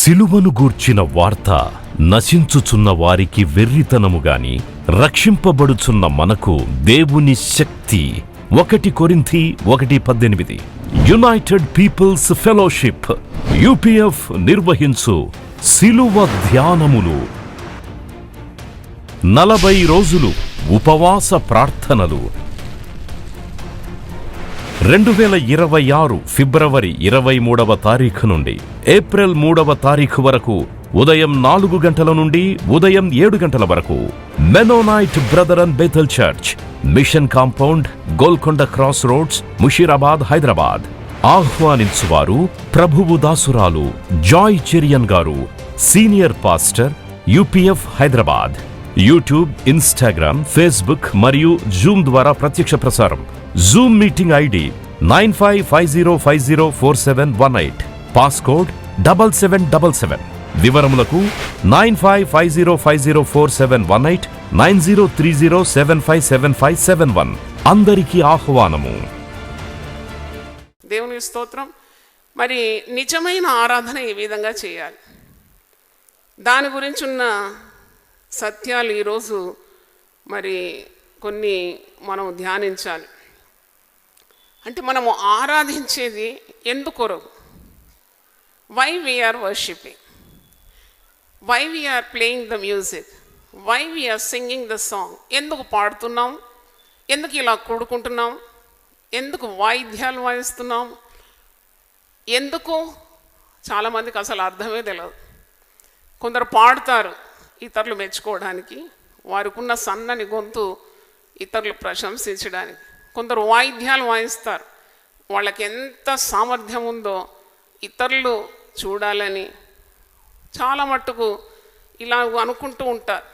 సిలువను గూర్చిన వార్త నశించుచున్న వారికి వెర్రితనము గాని రక్షింపబడుచున్న మనకు దేవుని శక్తి. 1 కొరింథీ 1:18. యునైటెడ్ పీపుల్స్ ఫెలోషిప్ UPF నిర్వహించు సిలువ ధ్యానములు. 40 రోజులు ఉపవాస ప్రార్థనలు. 2026 ఫిబ్రవరి 23వ తారీఖు నుండి ఏప్రిల్ 3వ తారీఖు వరకు ఉదయం 4 గంటల నుండి ఉదయం 7 గంటల వరకు Mennonite brethren Bethel church, mission compound, Golconda cross roads, Musheerabad, Hyderabad. ఆహ్వానించువారు ప్రభువు దాసురాలు Joy Cherian garu, senior pastor, UPF Hyderabad. YouTube, Instagram, Facebook మరియు జూమ్ ద్వారా ప్రత్యక్ష ప్రసారం. Zoom meeting ID 9550504718, passcode 7777. వివరములకు 9550504718, 9030757571. అందరికీ ఆహ్వానము. దేవుని స్తోత్రం. మరి నిజమైన ఆరాధన ఏ విధంగా చేయాలి, దాని గురించి ఉన్న సత్యాలు ఈరోజు మరి కొన్ని మనం ధ్యానించాలి. అంటే మనము ఆరాధించేది ఎందుకొరకు? Why we are worshipping, why we are playing the music, why we are singing the song. ఎందుకు పాడుతున్నాం, ఎందుకు ఇలా కూడుకుంటున్నాం, ఎందుకు వాయిద్యాలు వాయిస్తున్నాం, ఎందుకు? చాలామందికి అసలు అర్థమే తెలియదు. కొందరు పాడుతారు ఇతరులు మెచ్చుకోవడానికి, వారికి ఉన్న సన్నని గొంతు ఇతరులు ప్రశంసించడానికి. కొందరు వాయిద్యాలు వాయిస్తారు, వాళ్ళకి ఎంత సామర్థ్యం ఉందో ఇతరులు చూడాలని చాలా మట్టుకు ఇలా అనుకుంటూ ఉంటారు.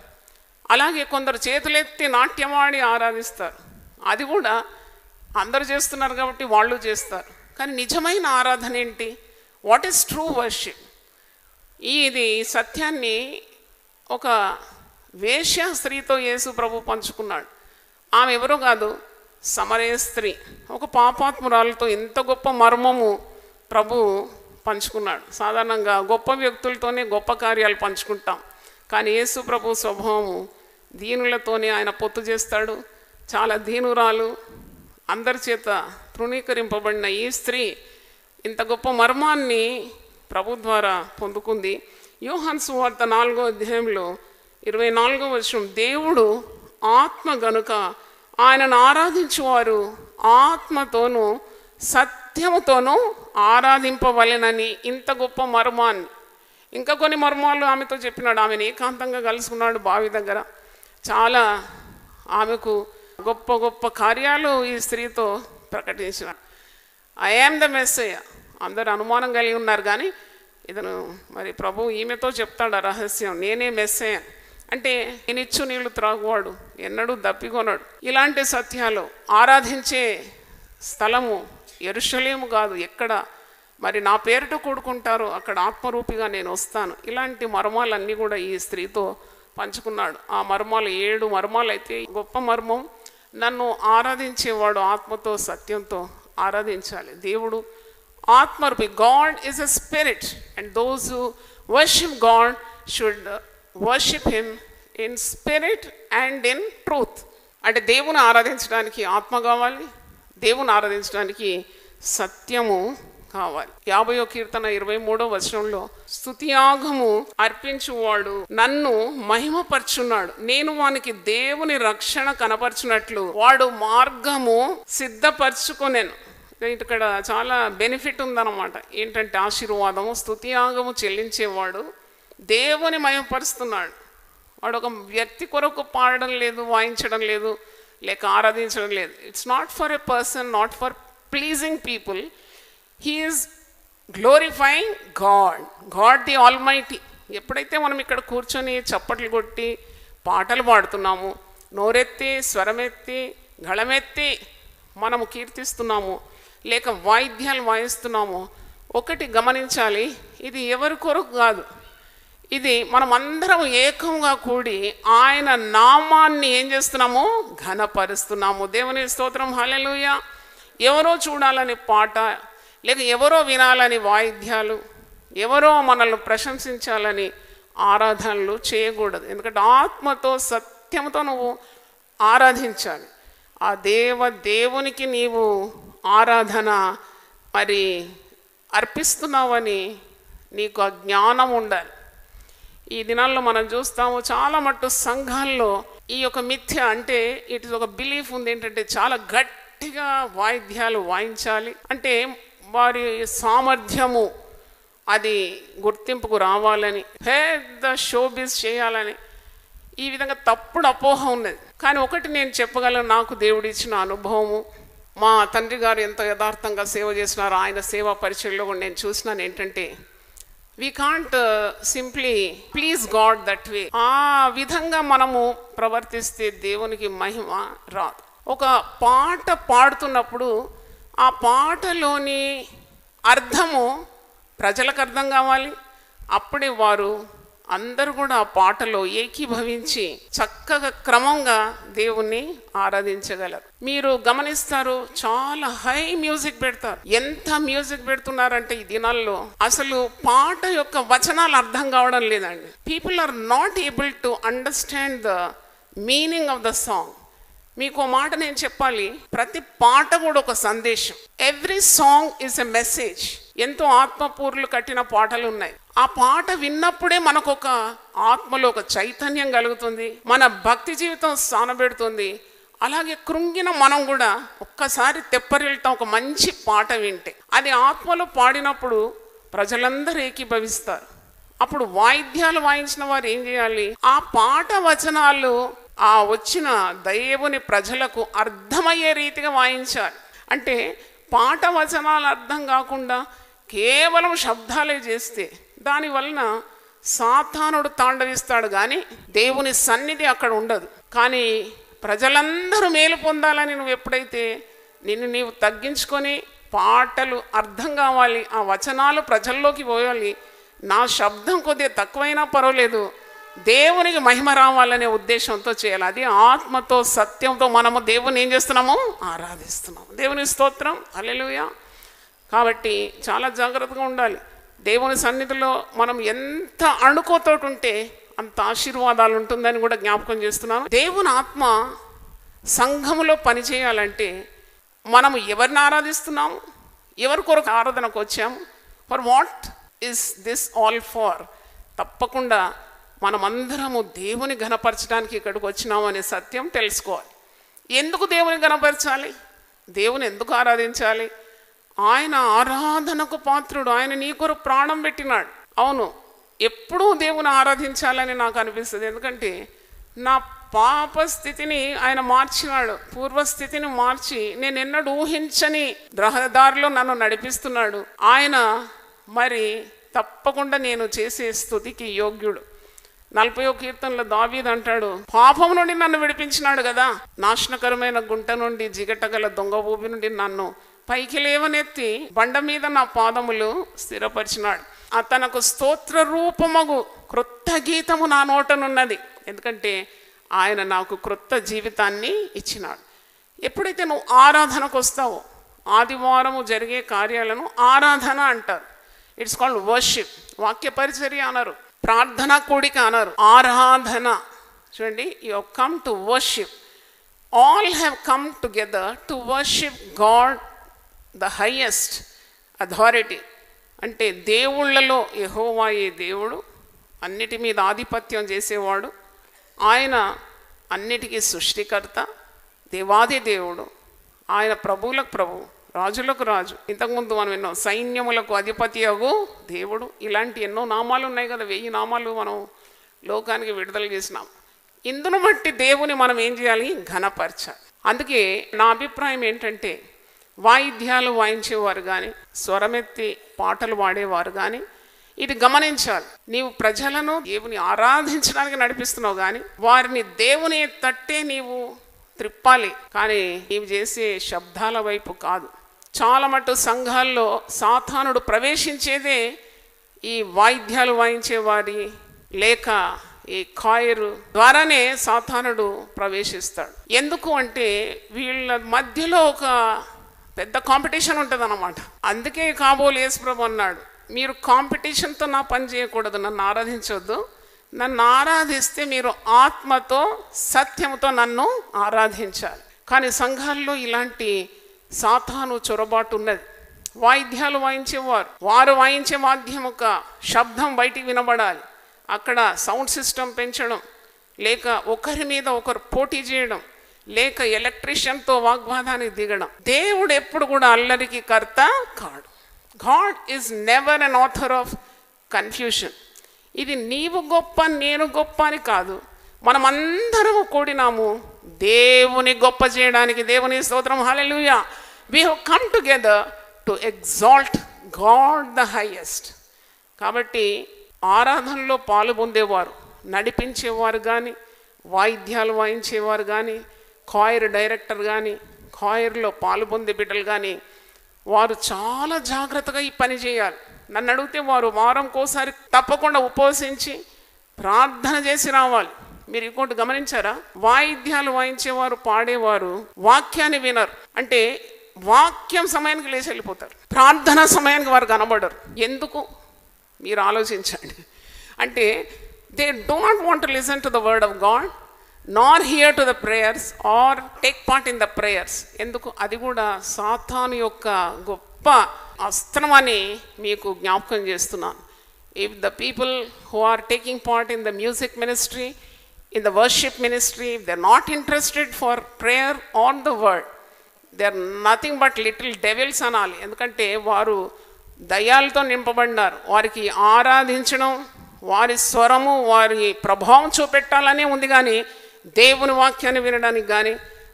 అలాగే కొందరు చేతులెత్తి నాట్యమాడి ఆరాధిస్తారు, అది కూడా అందరూ చేస్తున్నారు కాబట్టి వాళ్ళు చేస్తారు. కానీ నిజమైన ఆరాధన ఏంటి? What is true worship? ఇది సత్యాన్ని ఒక వేశ్య స్త్రీతో యేసు ప్రభు పంచుకున్నాడు. ఆమె ఎవరో కాదు, సమరయ స్త్రీ. ఒక పాపాత్మురాలతో ఎంత గొప్ప మర్మము ప్రభు పంచుకున్నాడు. సాధారణంగా గొప్ప వ్యక్తులతోనే గొప్ప కార్యాలు పంచుకుంటాం, కానీ యేసు ప్రభు స్వభావము దీనులతోనే ఆయన పొత్తు చేస్తాడు. చాలా దీనురాలు, అందరి చేత తృణీకరింపబడిన ఈ స్త్రీ ఇంత గొప్ప మర్మాన్ని ప్రభు ద్వారా పొందుకుంది. యోహాను సువార్త 4వ అధ్యాయంలో 24వ వచనం, దేవుడు ఆత్మ గనుక ఆయనను ఆరాధించువారు ఆత్మతోనూ సత్యముతోనూ ఆరాధింపవలెనని. ఇంత గొప్ప మర్మాన్ని, ఇంకా కొన్ని మర్మాలు ఆమెతో చెప్పినాడు. ఆమెను ఏకాంతంగా కలుసుకున్నాడు బావి దగ్గర. చాలా ఆమెకు గొప్ప గొప్ప కార్యాలు ఈ స్త్రీతో ప్రకటించినాడు. I am the Messiah. అందరు అనుమానం కలిగి ఉన్నారు, కానీ ఇతను మరి ప్రభు ఈమెతో చెప్తాడు ఆ రహస్యం, నేనే మెస్సయ్య. అంటే నేనిచ్చు నీళ్లు త్రాగువాడు ఎన్నడూ దప్పికొనడు. ఇలాంటి సత్యాలు ఆరాధించే స్థలము యెరూషలేము కాదు, ఎక్కడ మరి నా పేరుతో కూడుకుంటారో అక్కడ ఆత్మరూపిగా నేను వస్తాను. ఇలాంటి మర్మాలన్నీ కూడా ఈ స్త్రీతో పంచుకున్నాడు. ఆ మర్మాలు 7 మర్మాలు అయితే గొప్ప మర్మం, నన్ను ఆరాధించేవాడు ఆత్మతో సత్యంతో ఆరాధించాలి. దేవుడు ఆత్మరూపి. God is a spirit and those who worship God should worship him in spirit and in truth. అంటే దేవుని ఆరాధించడానికి ఆత్మ కావాలి, దేవుని ఆరాధించడానికి సత్యము కావాలి. 50వ కీర్తన 23వ వచనంలో, స్తుతియాగము అర్పించువాడు నన్ను మహిమపరచున్నాడు, నేను వానికి దేవుని రక్షణ కనపరచునట్లు వాడు మార్గము సిద్ధపరచుకొనెను. ఇక్కడ చాలా బెనిఫిట్ ఉందన్నమాట. ఏంటంటే ఆశీర్వాదము. స్తుతియాగము చెల్లించేవాడు దేవుని మహిమపరుస్తున్నాడు. వాడు ఒక వ్యక్తి కొరకు పాడడం లేదు, వాయించడం లేదు, లేక ఆరాధించడం లేదు. It's not for a person, not for pleasing people. He is glorifying God, God the almighty. ఎప్పుడైతే మనం ఇక్కడ కూర్చొని చప్పట్లు కొట్టి పాటలు పాడుతున్నాము, నోరెత్తి స్వరమెత్తి గళమెత్తి మనము కీర్తిస్తున్నాము, లేక వాయిద్యాలు వాయిస్తున్నాము, ఒకటి గమనించాలి, ఇది ఎవరి కొరకు కాదు. ఇది మనమందరం ఏకంగా కూడి ఆయన నామాన్ని ఏం చేస్తున్నాము? ఘనపరుస్తున్నాము. దేవుని స్తోత్రం, హల్లెలూయా. ఎవరో చూడాలని పాట, లేక ఎవరో వినాలని వాయిద్యాలు, ఎవరో మనల్ని ప్రశంసించాలని ఆరాధనలు చేయకూడదు. ఎందుకంటే ఆత్మతో సత్యంతో నువ్వు ఆరాధించాలి. ఆ దేవునికి నీవు ఆరాధన మరి అర్పిస్తున్నావని నీకు ఆ జ్ఞానం ఉండాలి. ఈ దినాల్లో మనం చూస్తాము చాలా మట్టు సంఘాల్లో ఈ యొక్క మిథ్య అంటే ఇట్ ఇస్ ఒక బిలీఫ్ ఉంది ఏంటంటే చాలా గట్టిగా వాయిద్యాలు వాయించాలి, అంటే వారి సామర్థ్యము అది గుర్తింపుకు రావాలని, పెద్ద షోబిజ్ చేయాలని, ఈ విధంగా తప్పుడు అపోహ ఉన్నది. కానీ ఒకటి నేను చెప్పగలను, నాకు దేవుడు ఇచ్చిన అనుభవము, మా తండ్రి గారు ఎంత యథార్థంగా సేవ చేసినారో ఆయన సేవా పరిచయంలో కూడా నేను చూసినాను ఏంటంటే, we can't simply please God that way. ఆ విధంగా మనము ప్రవర్తిస్తే దేవునికి మహిమ రాదు. ఒక పాట పాడుతున్నప్పుడు ఆ పాటలోని అర్థము ప్రజలకు అర్థం కావాలి. అప్పుడే వారు అందరూ కూడా ఆ పాటలో ఏకీభవించి చక్కగా క్రమంగా దేవుణ్ణి ఆరాధించగలరు. మీరు గమనిస్తారు, చాలా హై మ్యూజిక్ పెడతారు. ఎంత మ్యూజిక్ పెడుతున్నారంటే ఈ దినాల్లో అసలు పాట యొక్క వచనాలు అర్థం కావడం లేదండి. People are not able to understand the meaning of the song. మీకు మాట నేను చెప్పాలి, ప్రతి పాట కూడా ఒక సందేశం. Every song is a message. ఎంతో ఆత్మపూర్లు కట్టిన పాటలు ఉన్నాయి. ఆ పాట విన్నప్పుడే మనకు ఒక ఆత్మలో ఒక చైతన్యం కలుగుతుంది, మన భక్తి జీవితం స్థానబెడుతుంది. అలాగే కృంగిన మనం కూడా ఒక్కసారి తెప్పరిల్తాం ఒక మంచి పాట వింటే. అది ఆత్మలో పాడినప్పుడు ప్రజలందరూ ఏకీభవిస్తారు. అప్పుడు వాయిద్యాలు వాయించిన వారు ఏం చేయాలి, ఆ పాట వచనాలు ఆ వచ్చిన దేవుని ప్రజలకు అర్థమయ్యే రీతిగా వాయించాలి. అంటే పాట వచనాలు అర్థం కాకుండా కేవలం శబ్దాలే చేస్తే దానివలన సాతానుడు తాండవిస్తాడు, కానీ దేవుని సన్నిధి అక్కడ ఉండదు. కానీ ప్రజలందరూ మేలు పొందాలని నువ్వు ఎప్పుడైతే నీవు తగ్గించుకొని పాటలు అర్థం కావాలి, ఆ వచనాలు ప్రజల్లోకి పోయాలి, నా శబ్దం కొద్దిగా తక్కువైనా పర్వాలేదు, దేవునికి మహిమ రావాలనే ఉద్దేశంతో చేయాలి. అది ఆత్మతో సత్యంతో మనము దేవుని ఏం చేస్తున్నాము, ఆరాధిస్తున్నాము. దేవుని స్తోత్రం, హల్లెలూయా. కాబట్టి చాలా జాగ్రత్తగా ఉండాలి. దేవుని సన్నిధిలో మనం ఎంత అణుకోతోటి ఉంటే అంత ఆశీర్వాదాలు ఉంటుందని కూడా జ్ఞాపకం చేస్తున్నాను. దేవుని ఆత్మ సంఘములో పనిచేయాలంటే మనము ఎవరిని ఆరాధిస్తున్నాము, ఎవరి కొరకు ఆరాధనకు వచ్చాము, for what is this all for. తప్పకుండా మనమందరము దేవుని ఘనపరచడానికి ఇక్కడికి వచ్చినాము అనే సత్యం తెలుసుకోవాలి. ఎందుకు దేవుని ఘనపరచాలి, దేవుని ఎందుకు ఆరాధించాలి? ఆయన ఆరాధనకు పాత్రుడు. ఆయన నీ కొరకు ప్రాణం పెట్టినాడు. అవును, ఎప్పుడూ దేవుని ఆరాధించాలని నాకు అనిపిస్తుంది. ఎందుకంటే నా పాప స్థితిని ఆయన మార్చినాడు, పూర్వస్థితిని మార్చి నేను ఎన్నడూ ఊహించని రహదారిలో నన్ను నడిపిస్తున్నాడు. ఆయన మరి తప్పకుండా నేను చేసే స్తుతికి యోగ్యుడు. 40వ కీర్తనలో దావీదు అంటాడు, పాపం నుండి నన్ను విడిపించినాడు కదా, నాశనకరమైన గుంట నుండి జిగటగల దొంగ ఊబి నుండి నన్ను పైకి లేవనెత్తి బండ మీద నా పాదములు స్థిరపరిచినాడు. తనకు స్తోత్ర రూపమగు క్రొత్త గీతము నా నోటనున్నది. ఎందుకంటే ఆయన నాకు క్రొత్త జీవితాన్ని ఇచ్చినాడు. ఎప్పుడైతే నువ్వు ఆరాధనకు వస్తావో, ఆదివారము జరిగే కార్యాలను ఆరాధన అంటారు. It's called worship. వాక్య పరిచర్య అన్నారు, ప్రార్థన కూడిక అన్నారు, ఆరాధన. చూడండి, you have come to worship. All have come together to worship God the highest authority. అంటే దేవుళ్ళలో యెహోవాయే దేవుడు, అన్నిటి మీద ఆధిపత్యం చేసేవాడు. ఆయన అన్నిటికీ సృష్టికర్త, దేవాది దేవుడు. ఆయన ప్రభువులకు ప్రభు, రాజులకు రాజు. ఇంతకుముందు మనం ఎన్నో సైన్యములకు అధిపతియగు దేవుడు, ఇలాంటి ఎన్నో నామాలు ఉన్నాయి కదా. 1000 నామాలు మనం లోకానికి విడుదల చేసినాం. ఇందును బట్టి దేవుని మనం ఏం చేయాలి, ఘనపరచాలి. అందుకే నా అభిప్రాయం ఏంటంటే, వాయిద్యాలు వాయించేవారు కానీ, స్వరమెత్తి పాటలు పాడేవారు కానీ ఇది గమనించాలి. నీవు ప్రజలను దేవుని ఆరాధించడానికి నడిపిస్తున్నావు, కానీ వారిని దేవుని తట్టే నీవు త్రిప్పాలి, కానీ నీవు చేసే శబ్దాల వైపు కాదు. చాలా మటు సంఘాల్లో సాతానుడు ప్రవేశించేదే ఈ వాయిద్యాలు వాయించేవారి లేక ఈ కాయరు ద్వారానే సాతానుడు ప్రవేశిస్తాడు. ఎందుకు అంటే వీళ్ళ మధ్యలో ఒక పెద్ద కాంపిటీషన్ ఉంటుంది అన్నమాట. అందుకే కాబోలు యేసుప్రభు అన్నాడు, మీరు కాంపిటీషన్తో నా పని చేయకూడదు, నన్ను ఆరాధించవద్దు. నన్ను ఆరాధిస్తే మీరు ఆత్మతో సత్యంతో నన్ను ఆరాధించాలి. కానీ సంఘాల్లో ఇలాంటి సాతాను చొరబాటు ఉన్నది. వాయిద్యాలు వాయించేవారు, వారు వాయించే వాద్యం ఒక శబ్దం బయటికి వినబడాలి, అక్కడ సౌండ్ సిస్టమ్ పెంచడం, లేక ఒకరి మీద ఒకరు పోటీ చేయడం, లేక ఎలక్ట్రీషియన్తో వాగ్వాదానికి దిగడం. దేవుడు ఎప్పుడు కూడా అల్లరికి కర్త కాడు. God is never an author of confusion. ఇది నీవు గొప్ప నేను గొప్ప అని కాదు, మనమందరము కూడినాము దేవుని గొప్ప చేయడానికి. దేవుని స్తోత్రం, hallelujah. We have come together to exalt God the highest. కాబట్టి ఆరాధనలో పాలు పొందేవారు, నడిపించేవారు కానీ, వాయిద్యాలు వాయించేవారు కానీ, కాయిర్ డైరెక్టర్ కానీ, కాయిర్లో పాలు పొందే బిడ్డలు కానీ, వారు చాలా జాగ్రత్తగా ఈ పని చేయాలి. నన్ను అడిగితే వారు వారంకోసారి తప్పకుండా ఉపవసించి ప్రార్థన చేసి రావాలి. మీరు ఇంకోటి గమనించారా? వాయిద్యాలు వాయించేవారు, పాడేవారు వాక్యాన్ని వినరు. అంటే వాక్యం సమయానికి లేచి వెళ్ళిపోతారు, ప్రార్థన సమయానికి వారు కనబడరు. ఎందుకు మీరు ఆలోచించండి. అంటే they do not want to listen to the word of God, nor hear to the prayers or take part in the prayers. ఎందుకు? అది కూడా సాతాను యొక్క గొప్ప అస్త్రం అని మీకు జ్ఞాపకం చేస్తున్నాను. If the people who are taking part in the music ministry, in the worship ministry, if they are not interested for prayer on the word, they are nothing but little devils అనాలి. ఎందుకంటే వారు దయ్యాలతో నింపబడినారు. వారికి ఆరాధించడం, వారి స్వరము, వారి ప్రభావం చూపెట్టాలనే ఉంది, కానీ దేవుని వాక్యాన్ని వినడానికి కానీ,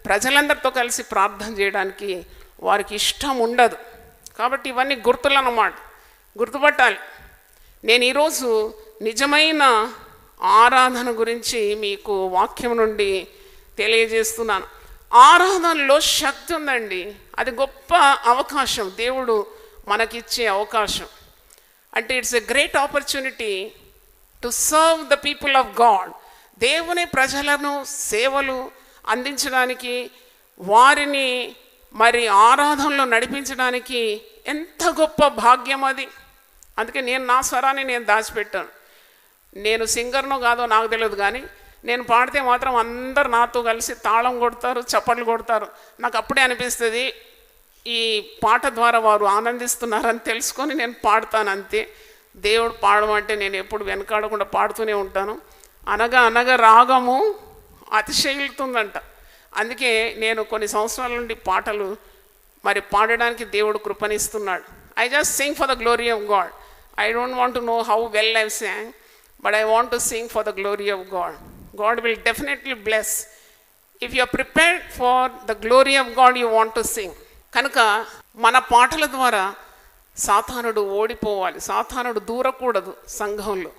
ప్రజలందరితో కలిసి ప్రార్థన చేయడానికి వారికి ఇష్టం ఉండదు. కాబట్టి ఇవన్నీ గుర్తులు అన్నమాట, గుర్తుపట్టాలి. నేను ఈరోజు నిజమైన ఆరాధన గురించి మీకు వాక్యం నుండి తెలియజేస్తున్నాను. ఆరాధనలో శక్తి ఉందండి. అది గొప్ప అవకాశం, దేవుడు మనకిచ్చే అవకాశం. అంటే it's a great opportunity to serve the people of God. దేవుని ప్రజలను సేవలు అందించడానికి, వారిని మరి ఆరాధనలో నడిపించడానికి ఎంత గొప్ప భాగ్యం అది. అందుకే నేను నా స్వరాన్ని నేను దాచిపెట్టాను. నేను సింగర్నో కాదో నాకు తెలియదు, కానీ నేను పాడితే మాత్రం అందరు నాతో కలిసి తాళం కొడతారు, చప్పట్లు కొడతారు. నాకు అప్పుడే అనిపిస్తుంది ఈ పాట ద్వారా వారు ఆనందిస్తున్నారని తెలుసుకొని నేను పాడతాను, అంతే. దేవుడు పాడమంటే నేను ఎప్పుడు వెనకాడకుండా పాడుతూనే ఉంటాను. అనగా అనగా రాగము అతిశయిస్తుందంట. అందుకే నేను కొన్ని సంవత్సరాల నుండి పాటలు మరి పాడడానికి దేవుడు కృపణిస్తున్నాడు. I just sing for the glory of God. I don't want to know how well I sang, but I want to sing for the glory of God. God will definitely bless. If you are prepared for the glory of God, you want to sing. కనుక మన పాటల ద్వారా సాతానుడు ఓడిపోవాలి, సాతానుడు దూరకూడదు సంఘంలో.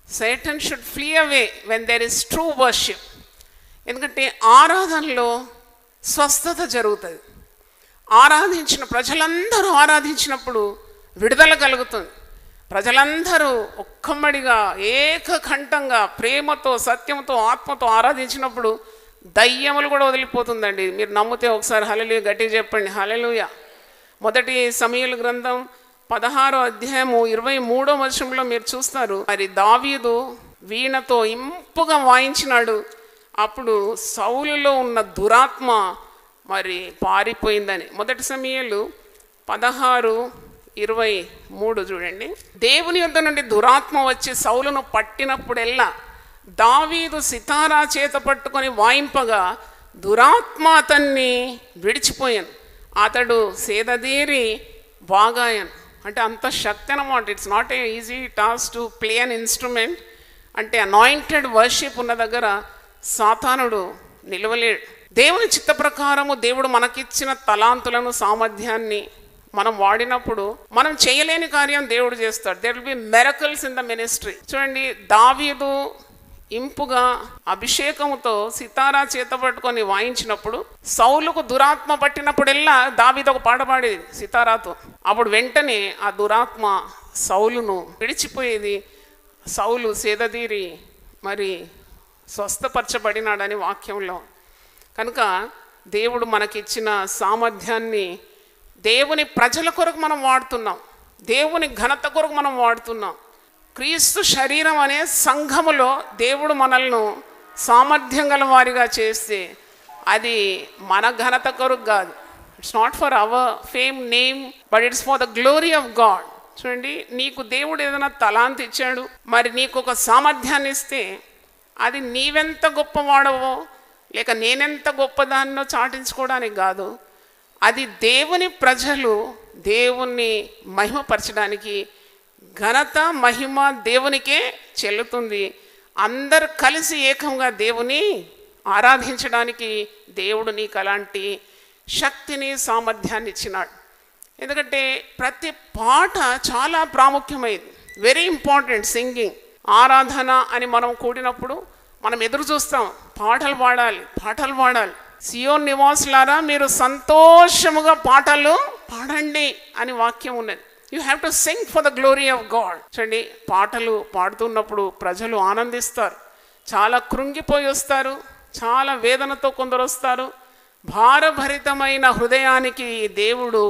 Satan should flee away when there is true worship. ఎందుకంటే ఆరాధనలో స్వస్థత జరుగుతుంది. ఆరాధించిన ప్రజలందరూ ఆరాధించినప్పుడు విడుదల కలుగుతుంది. ప్రజలందరూ ఒక్కమ్మడిగా ఏకకంఠంగా ప్రేమతో సత్యంతో ఆత్మతో ఆరాధించినప్పుడు దయ్యములు కూడా వదిలిపోతుందండి. మీరు నమ్మితే ఒకసారి హల్లెలూయా గట్టిగా చెప్పండి, హల్లెలూయా. మొదటి సమూయేలు గ్రంథం 16వ అధ్యాయము 23వ వచనంలో మీరు చూస్తారు, మరి దావీదు వీణతో ఇంపుగా వాయించినాడు. అప్పుడు సౌలులో ఉన్న దురాత్మ మరి పారిపోయిందని. మొదటి సమూయేలు 16:23 చూడండి. దేవుని యొద్ద నుండి దురాత్మ వచ్చి సౌలును పట్టినప్పుడెల్లా దావీదు సితారా చేత పట్టుకొని వాయింపగా దురాత్మ అతన్ని విడిచిపోయాను, అతడు సేదదీరి బాగాయను. అంటే అంత శక్తి అన్నమాట. It's not a easy task to play an instrument. అంటే అనాయింటెడ్ వర్షిప్ ఉన్న దగ్గర సాతానుడు నిలవలేడు. దేవుని చిత్త ప్రకారము దేవుడు మనకిచ్చిన తలాంతులను సామర్థ్యాన్ని మనం వాడినప్పుడు మనం చేయలేని కార్యం దేవుడు చేస్తాడు. There will be miracles in the ministry. చూడండి, దావీదు ఇంపుగా అభిషేకముతో సితారా చేత పట్టుకొని వాయించినప్పుడు సౌలుకు దురాత్మ పట్టినప్పుడెల్లా దావీదు ఒక పాట పాడేది సితారాతో. అప్పుడు వెంటనే ఆ దురాత్మ సౌలును విడిచిపోయేది. సౌలు సేదదీరి మరి స్వస్థపరచబడినాడని వాక్యంలో. కనుక దేవుడు మనకిచ్చిన సామర్థ్యాన్ని దేవుని ప్రజల కొరకు మనం వాడుతున్నాం. దేవుని ఘనత కొరకు మనం వాడుతున్నాం. క్రీస్తు శరీరం అనే సంఘములో దేవుడు మనల్ని సామర్థ్యం గల వారిగా చేస్తే అది మన ఘనత కొరకు కాదు. It's not for hour fame name but it's for the glory of God. చూడండి, నీకు దేవుడు ఏదైనా తలాంతి ఇచ్చాడు, మరి నీకు ఒక సామర్థ్యాన్ని ఇస్తే అది నీవెంత గొప్పవాడవో లేక నేనెంత గొప్పదాన్నో చాటించుకోవడానికి కాదు, అది దేవుని ప్రజలు దేవుణ్ణి మహిమపరచడానికి, ఘనత మహిమ దేవునికే చెల్లుతుంది. అందరు కలిసి ఏకంగా దేవుని ఆరాధించడానికి దేవుడు నీకు అలాంటి శక్తిని సామర్థ్యాన్ని ఇచ్చినాడు. ఎందుకంటే ప్రతి పాట చాలా ప్రాముఖ్యమైంది, వెరీ ఇంపార్టెంట్. సింగింగ్, ఆరాధన అని మనం కూడినప్పుడు మనం ఎదురు చూస్తాం, పాటలు పాడాలి. సియోన్ నివాసులారా మీరు సంతోషముగా పాటలు పాడండి అని వాక్యం ఉన్నది. You have to sing for the glory of God. చూడండి, పాటలు పాడుతున్నప్పుడు ప్రజలు ఆనందిస్తారు, చాలా కృంగిపోయి వస్తారు, చాలా వేదనతో కొందరు వస్తారు. భారభరితమైన హృదయానికి దేవుడు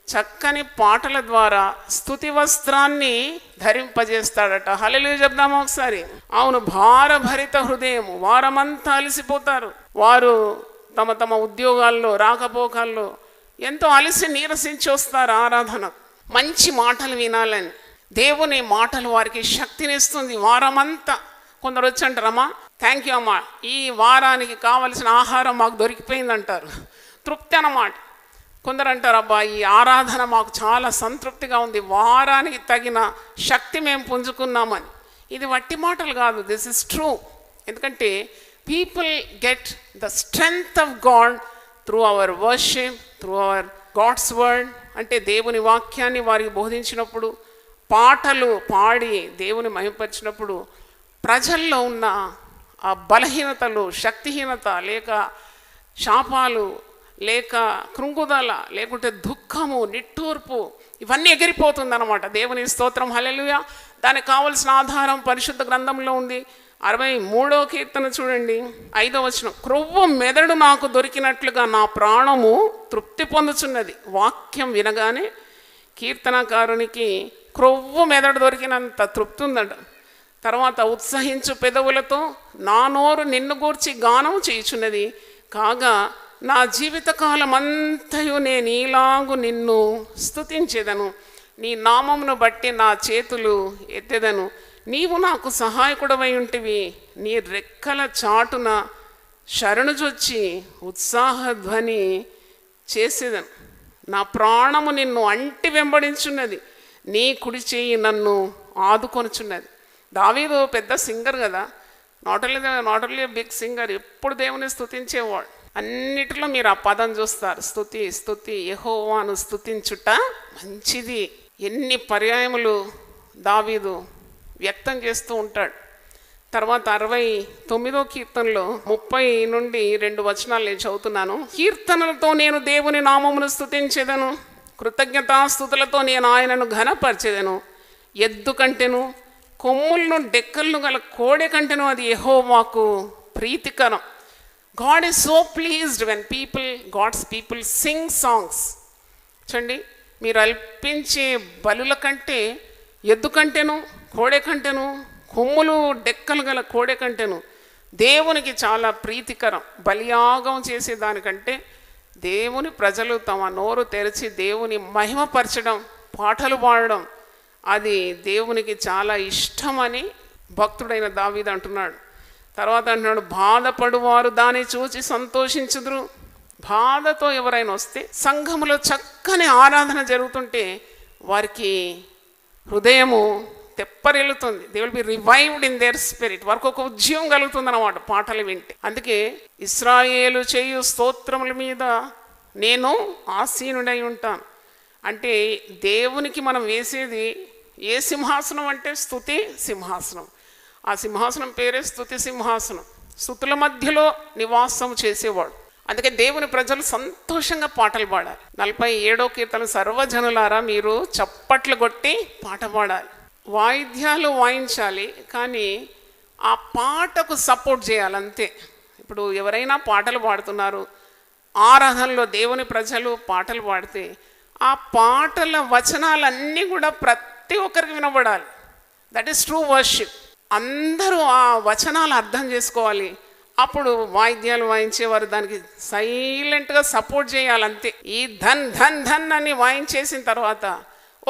చక్కని పాటల ద్వారా స్తుతి వస్త్రాన్ని ధరింపజేస్తాడట. హల్లెలూయా చెప్దామా ఒకసారి? అవును, భారభరిత హృదయం. వారమంతా అలసిపోతారు, వారు తమ తమ ఉద్యోగాల్లో రాకపోకల్లో ఎంతో అలసి నీరసించి వస్తారు ఆరాధన. మంచి మాటలు వినాలని, దేవుని మాటలు వారికి శక్తినిస్తుంది వారమంతా. కొందరు వచ్చి అంటారమ్మా, థ్యాంక్ యూ అమ్మా, ఈ వారానికి కావలసిన ఆహారం మాకు దొరికిపోయిందంటారు, తృప్తి అన్నమాట. కొందరు అంటారు, అబ్బా ఈ ఆరాధన మాకు చాలా సంతృప్తిగా ఉంది, వారానికి తగిన శక్తి మేము పుంజుకున్నామని. ఇది వట్టి మాటలు కాదు, దిస్ ఇస్ ట్రూ. ఎందుకంటే people get the strength of God through our worship, through our God's word. అంటే దేవుని వాక్యాన్ని వారికి బోధించినప్పుడు, పాటలు పాడి దేవుని మహిమపరిచినప్పుడు ప్రజల్లో ఉన్న ఆ బలహీనతలు, శక్తిహీనత, లేక శాపాలు, లేక కృంగుదల, లేకుంటే దుఃఖము, నిట్టూర్పు, ఇవన్నీ ఎగిరిపోతుందన్నమాట. దేవుని స్తోత్రం, హల్లెలూయా. దానికి కావలసిన ఆధారం పరిశుద్ధ గ్రంథంలో ఉంది. 63వ కీర్తన చూడండి, 5వ వచనం. క్రొవ్వు మెదడు నాకు దొరికినట్లుగా నా ప్రాణము తృప్తి పొందుచున్నది. వాక్యం వినగానే కీర్తనకారునికి క్రొవ్వు మెదడు దొరికినంత తృప్తి ఉందట. తర్వాత ఉత్సహించు పెదవులతో నా నోరు నిన్ను గూర్చి గానం చేయుచున్నది. కాగా నా జీవితకాలం అంతయు నేను ఈలాగు నిన్ను స్తుతించెదను. నీ నామమును బట్టి నా చేతులు ఎత్తెదను. నీవు నాకు సహాయకుడవై ఉంటివి. నీ రెక్కల చాటున శరణుజొచ్చి ఉత్సాహధ్వని చేసేదను. నా ప్రాణము నిన్ను అంటి వెంబడించున్నది. నీ కుడి చేయి నన్ను ఆదుకొనుచున్నది. దావీదు పెద్ద సింగర్ కదా, నాట్ ఓన్లీ బిగ్ సింగర్, ఎప్పుడు దేవుని స్తుతించేవాడు. అన్నిటిలో మీరు ఆ పదం చూస్తారు, స్తుతి స్తుతి, యెహోవాను స్తుతించుట మంచిది. ఎన్ని పర్యాయములు దావీదు వ్యక్తం చేస్తూ ఉంటాడు. తర్వాత 69వ కీర్తనలో 30 నుండి 2 వచనాలు నేను చదువుతున్నాను. కీర్తనలతో నేను దేవుని నామమును స్తుతించెదను, కృతజ్ఞతాస్తుతులతో నేను ఆయనను ఘనపరిచెదను. ఎద్దు కంటెను, కొమ్ములను డెక్కలను గల కోడె కంటెను అది యెహోవాకు ప్రీతికరం. God is so pleased when God's people sing songs. చూడండి, మీరు అల్పించే బలుల కంటే ఎద్దు కంటెను, కోడె కంటెను, కొమ్ములు డెక్కలు గల కోడె కంటెను దేవునికి చాలా ప్రీతికరం. బలియాగం చేసేదానికంటే దేవుని ప్రజలు తమ నోరు తెరిచి దేవుని మహిమపరచడం, పాటలు పాడడం, అది దేవునికి చాలా ఇష్టమని భక్తుడైన దావీదు అంటున్నాడు. తర్వాత అంటున్నాడు, బాధపడువారు దాన్ని చూచి సంతోషించుదురు. బాధతో ఎవరైనా వస్తే సంఘములో చక్కని ఆరాధన జరుగుతుంటే వారికి హృదయము తెప్పరిల్లుతుంది. They will be revived in their spirit. వారికి ఒక ఉద్యమం కలుగుతుంది అన్నమాట పాటలు వింటే. అందుకే ఇశ్రాయేలు చేయు స్తోత్రముల మీద నేను ఆసీనుడై ఉంటాను. అంటే దేవునికి మనం వేసేది ఏ సింహాసనం అంటే స్తుతి సింహాసనం. ఆ సింహాసనం పేరే స్తుతి సింహాసనం. స్తుతుల మధ్యలో నివాసం చేసేవాడు. అందుకే దేవుని ప్రజలు సంతోషంగా పాటలు పాడాలి. 47వ కీర్తన, సర్వజనులారా మీరు చప్పట్లు కొట్టి పాట పాడాలి. వాయిద్యాలు వాయించాలి, కానీ ఆ పాటకు సపోర్ట్ చేయాలి అంతే. ఇప్పుడు ఎవరైనా పాటలు పాడుతున్నారు, ఆరాధనలో దేవుని ప్రజలు పాటలు పాడితే ఆ పాటల వచనాలన్నీ కూడా ప్రతి ఒక్కరికి వినబడాలి. That is true worship. అందరూ ఆ వచనాలు అర్థం చేసుకోవాలి. అప్పుడు వాయిద్యాలు వాయించేవారు దానికి సైలెంట్గా సపోర్ట్ చేయాలంతే. ఈ ధన్ ధన్ ధన్ అని వాయించేసిన తర్వాత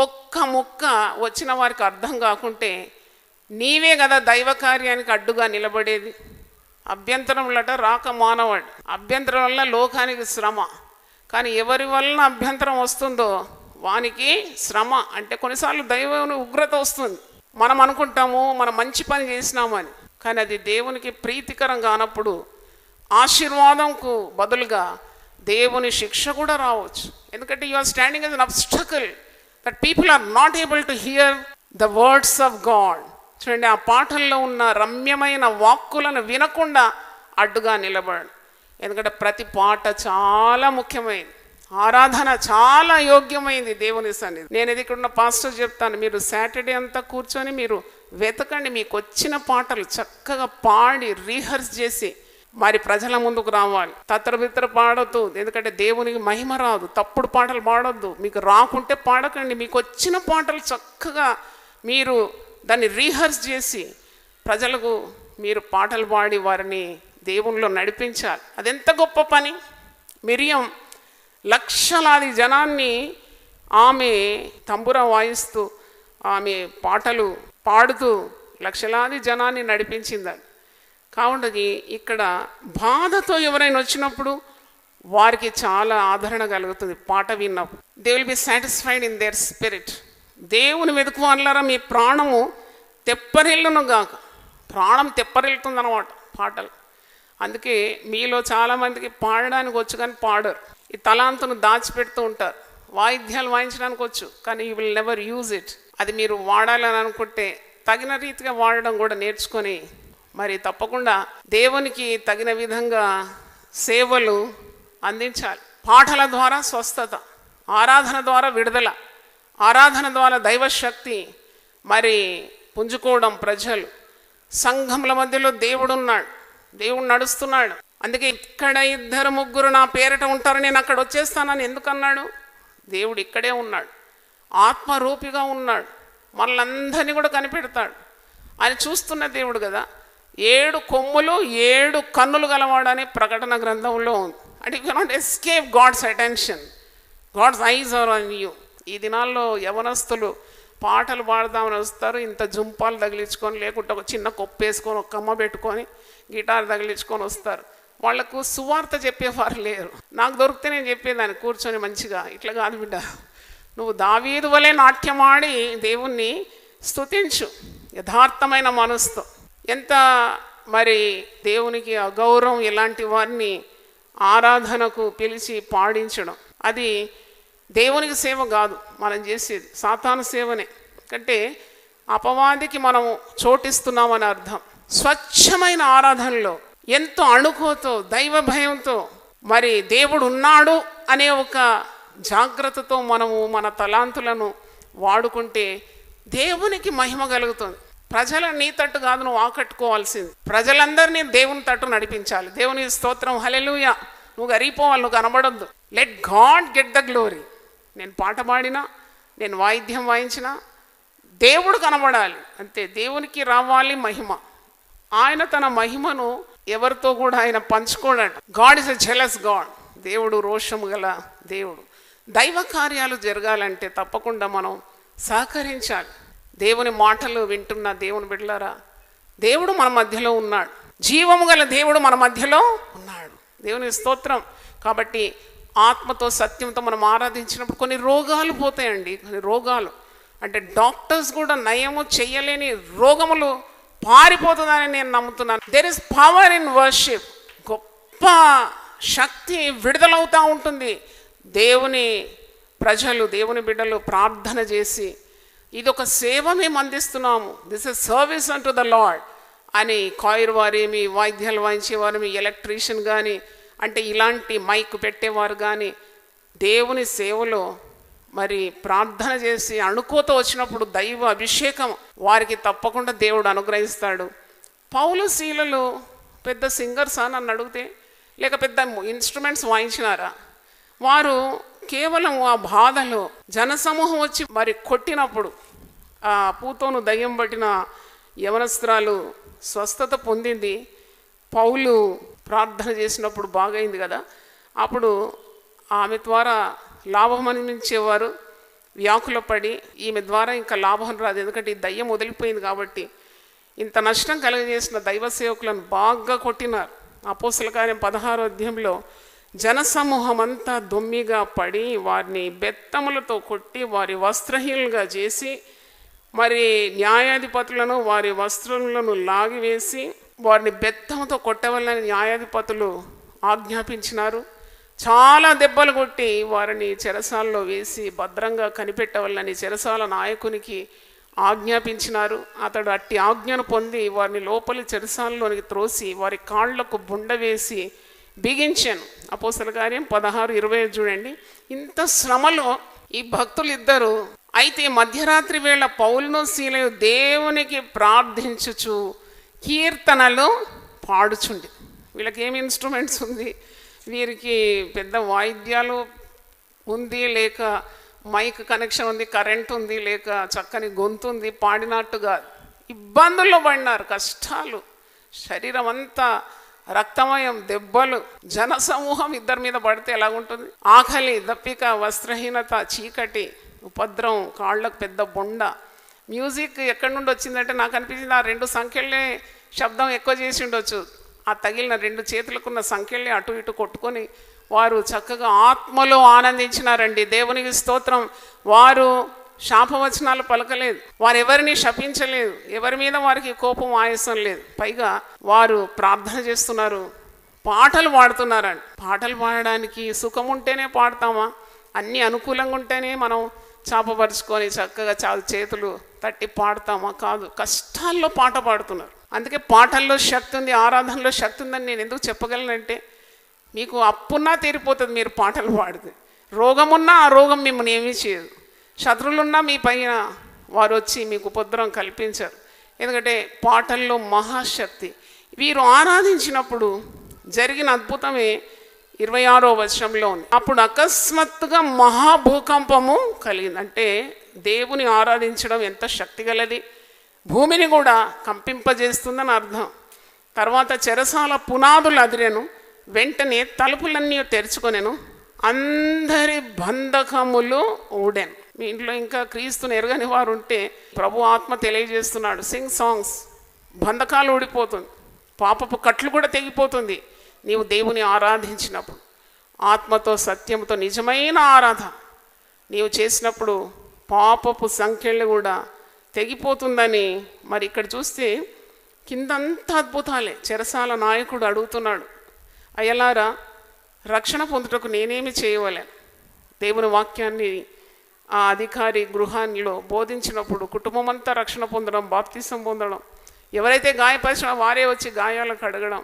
ఒక్క ముక్క వచ్చిన వారికి అర్థం కాకుంటే నీవే కదా దైవ కార్యానికి అడ్డుగా నిలబడేది. అభ్యంతరంలట రాక మానవాడు. అభ్యంతరం వల్ల లోకానికి శ్రమ. కానీ ఎవరి వలన అభ్యంతరం వస్తుందో వానికి శ్రమ. అంటే కొన్నిసార్లు దైవం ఉగ్రత వస్తుంది. మనం అనుకుంటాము మనం మంచి పని చేసినామని, కానీ అది దేవునికి ప్రీతికరం కానప్పుడు ఆశీర్వాదంకు బదులుగా దేవుని శిక్ష కూడా రావచ్చు. ఎందుకంటే you are standing as an obstacle that people are not able to hear the words of God. చూడండి, ఆ పాటల్లో ఉన్న రమ్యమైన వాక్కులను వినకుండా అడ్డుగా నిలబడు. ఎందుకంటే ప్రతి పాట చాలా ముఖ్యమైనది. ఆరాధన చాలా యోగ్యమైంది దేవుని సన్నిధి. నేను ఇది ఇక్కడ ఉన్న పాస్టర్ చెప్తాను, మీరు సాటర్డే అంతా కూర్చొని మీరు వెతకండి. మీకు వచ్చిన పాటలు చక్కగా పాడి రీహర్స్ చేసి మరి ప్రజల ముందుకు రావాలి. తత్తరబిత్తర పాడొద్దు, ఎందుకంటే దేవునికి మహిమ రాదు. తప్పుడు పాటలు పాడొద్దు. మీకు రాకుంటే పాడకండి. మీకు వచ్చిన పాటలు చక్కగా మీరు దాన్ని రీహర్స్ చేసి ప్రజలకు మీరు పాటలు పాడి వారిని దేవునిలో నడిపించాలి. అదెంత గొప్ప పని. మిరియం లక్షలాది జనాన్ని ఆమె తంబుర వాయిస్తూ ఆమె పాటలు పాడుతూ లక్షలాది జనాన్ని నడిపించిందని. కావున ఇక్కడ బాధతో ఎవరైనా వచ్చినప్పుడు వారికి చాలా ఆదరణ కలుగుతుంది. పాట విన్నప్పుడు they will be satisfied in their spirit. దేవుని వెతుకువాళ్ళరా మీ ప్రాణము తెప్పరిల్లును గాక. ప్రాణం తెప్పరిల్లుతుందన్నమాట పాటలు. అందుకే మీలో చాలామందికి పాడడానికి వచ్చు కానీ పాడరు. ఈ తలాంతును దాచిపెడుతూ ఉంటారు. వాయిద్యాలు వాయించడానికి వచ్చు కానీ you will never use it. అది మీరు వాడాలని అనుకుంటే తగిన రీతిగా వాడడం కూడా నేర్చుకొని మరి తప్పకుండా దేవునికి తగిన విధంగా సేవలు అందించాలి. పాటల ద్వారా స్వస్థత, ఆరాధన ద్వారా విడుదల, ఆరాధన ద్వారా దైవశక్తి మరి పుంజుకోవడం. ప్రజలు సంఘముల మధ్యలో దేవుడు ఉన్నాడు, దేవుడు నడుస్తున్నాడు. అందుకే ఇక్కడ 2-3 నా పేరిట ఉంటారు, నేను అక్కడ వచ్చేస్తానని ఎందుకన్నాడు? దేవుడు ఇక్కడే ఉన్నాడు, ఆత్మరూపిగా ఉన్నాడు, మనలందరినీ కూడా కనిపెడతాడు. ఆయన చూస్తున్న దేవుడు కదా. 7 కొమ్ములు 7 కన్నులు గలవాడని ప్రకటన గ్రంథంలో ఉంది. అంటే you cannot escape God's attention. God's eyes are on you. ఈ దినాల్లో యవనస్తులు పాటలు పాడదామని వస్తారు, ఇంత జుంపాలు తగిలించుకొని, లేకుంటే ఒక చిన్న కొప్పు వేసుకొని ఒక కమ్మ పెట్టుకొని గిటార్ తగిలించుకొని వస్తారు. వాళ్లకు సువార్త చెప్పేవారు లేరు. నాకు దొరికితే నేను చెప్పేదాన్ని కూర్చొని మంచిగా, ఇట్లా కాదు బిడ్డ, నువ్వు దావీదు వలె నాట్యమాడి దేవుణ్ణి స్తుతించు యథార్థమైన మనసుతో. ఎంత మరి దేవునికి అగౌరవం ఇలాంటి వారిని ఆరాధనకు పిలిచి పాడించడం, అది దేవునికి సేవ కాదు మనం చేసేది, సాతాను సేవనే. అంటే అపవాదికి మనం చోటిస్తున్నామని అర్థం. స్వచ్ఛమైన ఆరాధనలో ఎంతో అణుకోతో దైవ భయంతో మరి దేవుడు ఉన్నాడు అనే ఒక జాగ్రత్తతో మనము మన తలాంతులను వాడుకుంటే దేవునికి మహిమ కలుగుతుంది. ప్రజల నీ తట్టు కాదు నువ్వు ఆకట్టుకోవాల్సింది, ప్రజలందరినీ దేవుని తట్టు నడిపించాలి. దేవుని స్తోత్రం, హల్లెలూయా. నువ్వు గరిపోవాలి, నువ్వు కనబడొద్దు. Let God get the glory. నేను పాట పాడినా, నేను వాయిద్యం వాయించినా దేవుడు కనబడాలి అంతే. దేవునికి రావాలి మహిమ. ఆయన తన మహిమను ఎవరితో కూడా ఆయన పంచుకోడట. God is a jealous God. దేవుడు రోషము గల దేవుడు. దైవ కార్యాలు జరగాలంటే తప్పకుండా మనం సహకరించాలి. దేవుని మాటలు వింటున్న దేవుని బిడ్డలారా, దేవుడు మన మధ్యలో ఉన్నాడు. జీవము గల దేవుడు మన మధ్యలో ఉన్నాడు. దేవుని స్తోత్రం. కాబట్టి ఆత్మతో సత్యంతో మనం ఆరాధించినప్పుడు కొన్ని రోగాలు పోతాయండి. కొన్ని రోగాలు అంటే డాక్టర్స్ కూడా నయము చెయ్యలేని రోగములు పారిపోతుందని నేను నమ్ముతున్నాను. There is power in worship. గొప్ప శక్తి విడుదలవుతూ ఉంటుంది. దేవుని ప్రజలు, దేవుని బిడ్డలు ప్రార్థన చేసి ఇది ఒక సేవ మేము అందిస్తున్నాము, this is service an to the lord అని కాయిర్ వారేమి, వాయిద్యాలు వాయించేవారేమి, ఎలక్ట్రీషియన్ కానీ, అంటే ఇలాంటి మైక్ పెట్టేవారు కానీ దేవుని సేవలో మరి ప్రార్థన చేసి అణుకోతో వచ్చినప్పుడు దైవ అభిషేకం వారికి తప్పకుండా దేవుడు అనుగ్రహిస్తాడు. పౌలు శీలలు పెద్ద సింగర్సా నన్ను అడిగితే, లేక పెద్ద ఇన్స్ట్రుమెంట్స్ వాయించినారా? వారు కేవలం ఆ బాధలో జనసమూహం వచ్చి మరి కొట్టినప్పుడు ఆ పూతోను దయ్యం పట్టిన యవనస్త్రాలు స్వస్థత పొందింది. పౌలు ప్రార్థన చేసినప్పుడు బాగైంది కదా. అప్పుడు ఆమె ద్వారా లాభం అనిపించేవారు వ్యాకులపడి ఈమె ద్వారా ఇంకా లాభం రాదు, ఎందుకంటే ఈ దయ్యం వదిలిపోయింది కాబట్టి. ఇంత నష్టం కలుగజేసిన దైవ సేవకులను బాగా కొట్టినారు. అపోస్తల కార్యం 16వ అధ్యాయంలో జనసమూహం అంతా దొమ్మిగా పడి వారిని బెత్తములతో కొట్టి వారి వస్త్రహీనులుగా చేసి మరి న్యాయాధిపతులను వారి వస్త్రములను లాగివేసి వారిని బెత్తంతో కొట్టవలని న్యాయాధిపతులు ఆజ్ఞాపించినారు. చాలా దెబ్బలు కొట్టి వారిని చెరసాలలో వేసి భద్రంగా కనిపెట్టవాలని చెరసాల నాయకునికి ఆజ్ఞాపించినారు. అతడు అట్టి ఆజ్ఞను పొంది వారిని లోపలి చెరసాలలోనికి త్రోసి వారి కాళ్లకు బుండ వేసి బిగించాను. అపోస్తల కార్యం 16:20 చూడండి. ఇంత శ్రమలో ఈ భక్తులు ఇద్దరు అయితే మధ్యరాత్రి వేళ పౌలును సీలయు దేవునికి ప్రార్థించుచు కీర్తనలు పాడుచుండి. వీళ్ళకి ఏమి ఇన్స్ట్రుమెంట్స్ ఉంది, వీరికి పెద్ద వాయిద్యాలు ఉంది లేక మైక్ కనెక్షన్ ఉంది, కరెంట్ ఉంది లేక చక్కని గొంతు ఉంది, పాడినట్టుగా ఇబ్బందుల్లో పడినారు. కష్టాలు, శరీరం అంతా రక్తమయం, దెబ్బలు, జనసమూహం ఇద్దరి మీద పడితే ఎలాగుంటుంది. ఆకలి, దప్పిక, వస్త్రహీనత, చీకటి, ఉపద్రవం, కాళ్ళకు పెద్ద బొండ. మ్యూజిక్ ఎక్కడి నుండి వచ్చిందంటే నాకు అనిపించింది ఆ 2 సంఖ్యలే శబ్దం ఎక్కువ చేసి ఉండొచ్చు. ఆ తగిలిన 2 చేతులకున్న సంఖ్యలే అటు ఇటు కొట్టుకొని వారు చక్కగా ఆత్మలో ఆనందించినారండి. దేవునికి స్తోత్రం. వారు శాపవచనాలు పలకలేదు, వారు ఎవరిని శపించలేదు, ఎవరి మీద వారికి కోపం ఆయాసం లేదు. పైగా వారు ప్రార్థన చేస్తున్నారు, పాటలు పాడుతున్నారండి. పాటలు పాడడానికి సుఖం ఉంటేనే పాడతామా? అన్నీ అనుకూలంగా ఉంటేనే మనం చాపపరుచుకొని చక్కగా చేతులు తట్టి పాడతామా? కాదు, కష్టాల్లో పాట పాడుతున్నారు. అందుకే పాటల్లో శక్తి ఉంది, ఆరాధనలో శక్తి ఉందని నేను ఎందుకు చెప్పగలనంటే, మీకు అప్పున్నా తీరిపోతుంది మీరు పాటలు పాడితే. రోగమున్నా ఆ రోగం మిమ్మల్ని ఏమీ చేయదు. శత్రువులున్నా మీ పైన వారు వచ్చి మీకు ఉపద్రవం కల్పించారు. ఎందుకంటే పాటల్లో మహాశక్తి. వీరు ఆరాధించినప్పుడు జరిగిన అద్భుతమే 26వ వచనంలో ఉంది. అప్పుడు అకస్మాత్తుగా మహాభూకంపము కలిగింది. అంటే దేవుని ఆరాధించడం ఎంత శక్తి గలది, భూమిని కూడా కంపింపజేస్తుందని అర్థం. తర్వాత చెరసాల పునాదులు అదిరెను, వెంటనే తలుపులన్నీ తెరుచుకొనెను, అందరి బంధకములు ఊడెను. మీ ఇంట్లో ఇంకా క్రీస్తుని ఎరగని వారు ఉంటే ప్రభు ఆత్మ తెలియజేస్తున్నాడు, సింగ్ సాంగ్స్. బంధకాలు ఊడిపోతుంది, పాపపు కట్లు కూడా తెగిపోతుంది నీవు దేవుని ఆరాధించినప్పుడు. ఆత్మతో సత్యంతో నిజమైన ఆరాధన నీవు చేసినప్పుడు పాపపు సంఖ్యలు కూడా తెగిపోతుందని. మరి ఇక్కడ చూస్తే కిందంతా అద్భుతాలే. చెరసాల నాయకుడు అడుగుతున్నాడు, అయ్యలారా రక్షణ పొందుటకు నేనేమి చేయవలే? దేవుని వాక్యాన్ని ఆ అధికారి గృహాల్లో బోధించినప్పుడు కుటుంబం అంతా రక్షణ పొందడం, బాప్తిసం పొందడం, ఎవరైతే గాయపరిచినా వారే వచ్చి గాయాలకు అడగడం,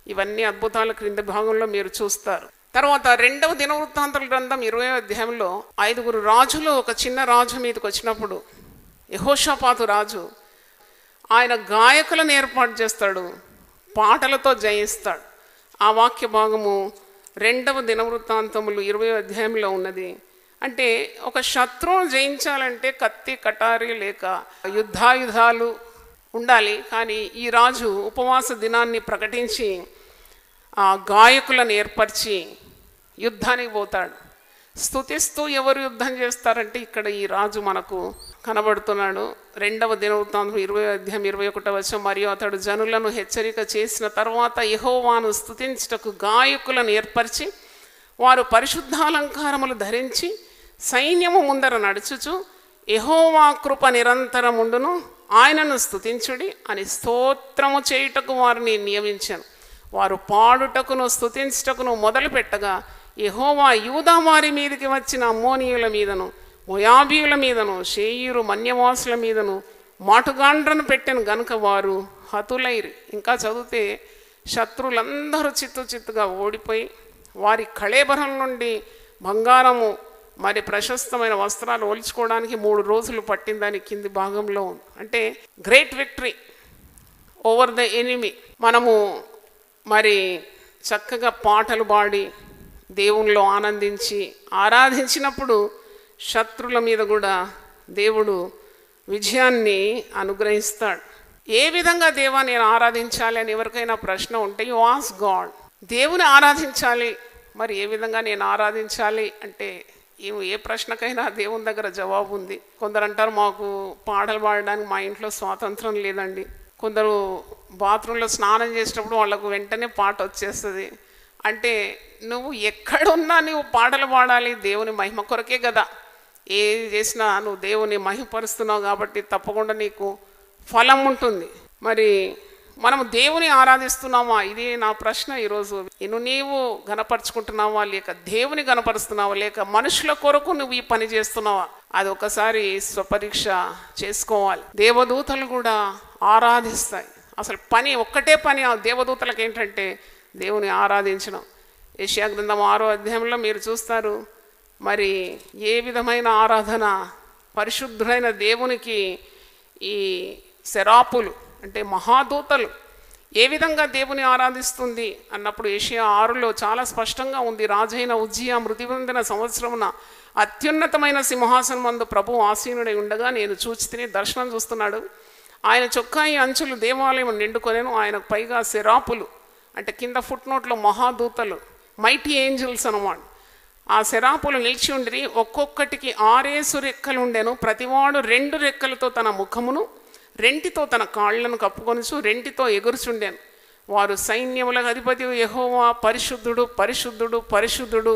ఇవన్నీ అద్భుతాల క్రింద భాగంలో మీరు చూస్తారు. తర్వాత 2వ దినవృత్తాంతాల గ్రంథం 20వ అధ్యాయంలో 5 రాజులు ఒక చిన్న రాజు మీదకి వచ్చినప్పుడు యెహోషాపాతు రాజు ఆయన గాయకులను ఏర్పాటు చేస్తాడు, పాటలతో జయిస్తాడు. ఆ వాక్య భాగము 2వ దినవృత్తాంతములు 20వ అధ్యాయంలో ఉన్నది. అంటే ఒక శత్రువును జయించాలంటే కత్తి, కటారి లేక యుద్ధాయుధాలు ఉండాలి. కానీ ఈ రాజు ఉపవాస దినాన్ని ప్రకటించి ఆ గాయకులను ఏర్పరిచి యుద్ధానికి పోతాడు. స్తుతిస్తూ ఎవరు యుద్ధం చేస్తారంటే ఇక్కడ ఈ రాజు మనకు కనబడుతున్నాడు. 2వ దినవృత్తాంతం 20వ అధ్యాయం 21వ వచనం, మరియు అతడు జనులను హెచ్చరిక చేసిన తర్వాత యెహోవాను స్తుతించుటకు గాయకులను ఏర్పరిచి వారు పరిశుద్ధాలంకారములు ధరించి సైన్యము ముందర నడుచుచు యెహోవా కృప నిరంతరముండును, ఆయనను స్తుతించుడి అని స్తోత్రము చేయుటకు వారిని నియమించాను. వారు పాడుటకును స్తుతించుటకును మొదలు పెట్టగా యెహోవా యూదా వారి మీదకి వచ్చిన అమ్మోనీయుల మీదను, మోయాబీయుల మీదను, షేయీరు మన్యవాసుల మీదను మాటుగాండ్రను పెట్టెను గనుక వారు హతులైరి. ఇంకా చదివితే శత్రువులందరూ చిత్తుగా ఓడిపోయి వారి కళేబరం నుండి బంగారము మరి ప్రశస్తమైన వస్త్రాలు ఒలుచుకోవడానికి 3 రోజులు పట్టిందని కింది భాగంలో ఉంది. అంటే great victory over the enemy. మనము మరి చక్కగా పాటలు పాడి దేవునిలో ఆనందించి ఆరాధించినప్పుడు శత్రుల మీద కూడా దేవుడు విజయాన్ని అనుగ్రహిస్తాడు. ఏ విధంగా దేవా నేను ఆరాధించాలి అని ఎవరికైనా ప్రశ్న ఉంటే యు ఆస్క్ గాడ్. దేవుని ఆరాధించాలి, మరి ఏ విధంగా నేను ఆరాధించాలి అంటే ఏ ప్రశ్నకైనా దేవుని దగ్గర జవాబు ఉంది. కొందరు అంటారు మాకు పాటలు పాడడానికి మా ఇంట్లో స్వాతంత్రం లేదండి. కొందరు బాత్రూంలో స్నానం చేసేటప్పుడు వాళ్ళకు వెంటనే పాట వచ్చేస్తుంది. అంటే నువ్వు ఎక్కడున్నా నువ్వు పాటలు పాడాలి, దేవుని మహిమ కొరకే కదా. ఏది చేసినా నువ్వు దేవుని మహిమపరుస్తున్నావు కాబట్టి తప్పకుండా నీకు ఫలం ఉంటుంది. మరి మనము దేవుని ఆరాధిస్తున్నామా? ఇది నా ప్రశ్న ఈరోజు. నీవు గణపరుచుకుంటున్నావా, లేక దేవుని గణపరుస్తున్నావా, లేక మనుషుల కొరకు నువ్వు ఈ పని చేస్తున్నావా? అది ఒకసారి స్వపరీక్ష చేసుకోవాలి. దేవదూతలు కూడా ఆరాధిస్తాయి. అసలు పని ఒక్కటే పని ఆ దేవదూతలకు ఏంటంటే దేవుని ఆరాధించడం. యెషయా గ్రంథం 6వ అధ్యాయంలో మీరు చూస్తారు, మరి ఏ విధమైన ఆరాధన పరిశుద్ధుడైన దేవునికి ఈ సెరాపులు అంటే మహాదూతలు ఏ విధంగా దేవుని ఆరాధిస్తుంది అన్నప్పుడు యెషయా 6లో చాలా స్పష్టంగా ఉంది. రాజైన ఉజ్జియా మృతి పొందిన సంవత్సరమున అత్యున్నతమైన సింహాసనం మందు ప్రభు ఆసీనుడై ఉండగా నేను చూచితిని. దర్శనం చూస్తున్నాడు. ఆయన చొక్కాయి అంచులు దేవాలయం నిండుకొనెను. ఆయనకు పైగా సెరాపులు అంటే కింద ఫుట్ నోట్లో మహాదూతలు, మైటీ ఏంజల్స్ అన్నమాట. ఆ సెరాపులు నిలిచి ఉండిరి. ఒక్కొక్కటికి 6 రెక్కలు ఉండెను. ప్రతివాడు 2 రెక్కలతో తన ముఖమును, రెంటితో తన కాళ్లను కప్పుకొనుచు, రెంటితో ఎగురుచుండెను. వారు సైన్యములకు అధిపతి యెహోవా పరిశుద్ధుడు పరిశుద్ధుడు పరిశుద్ధుడు,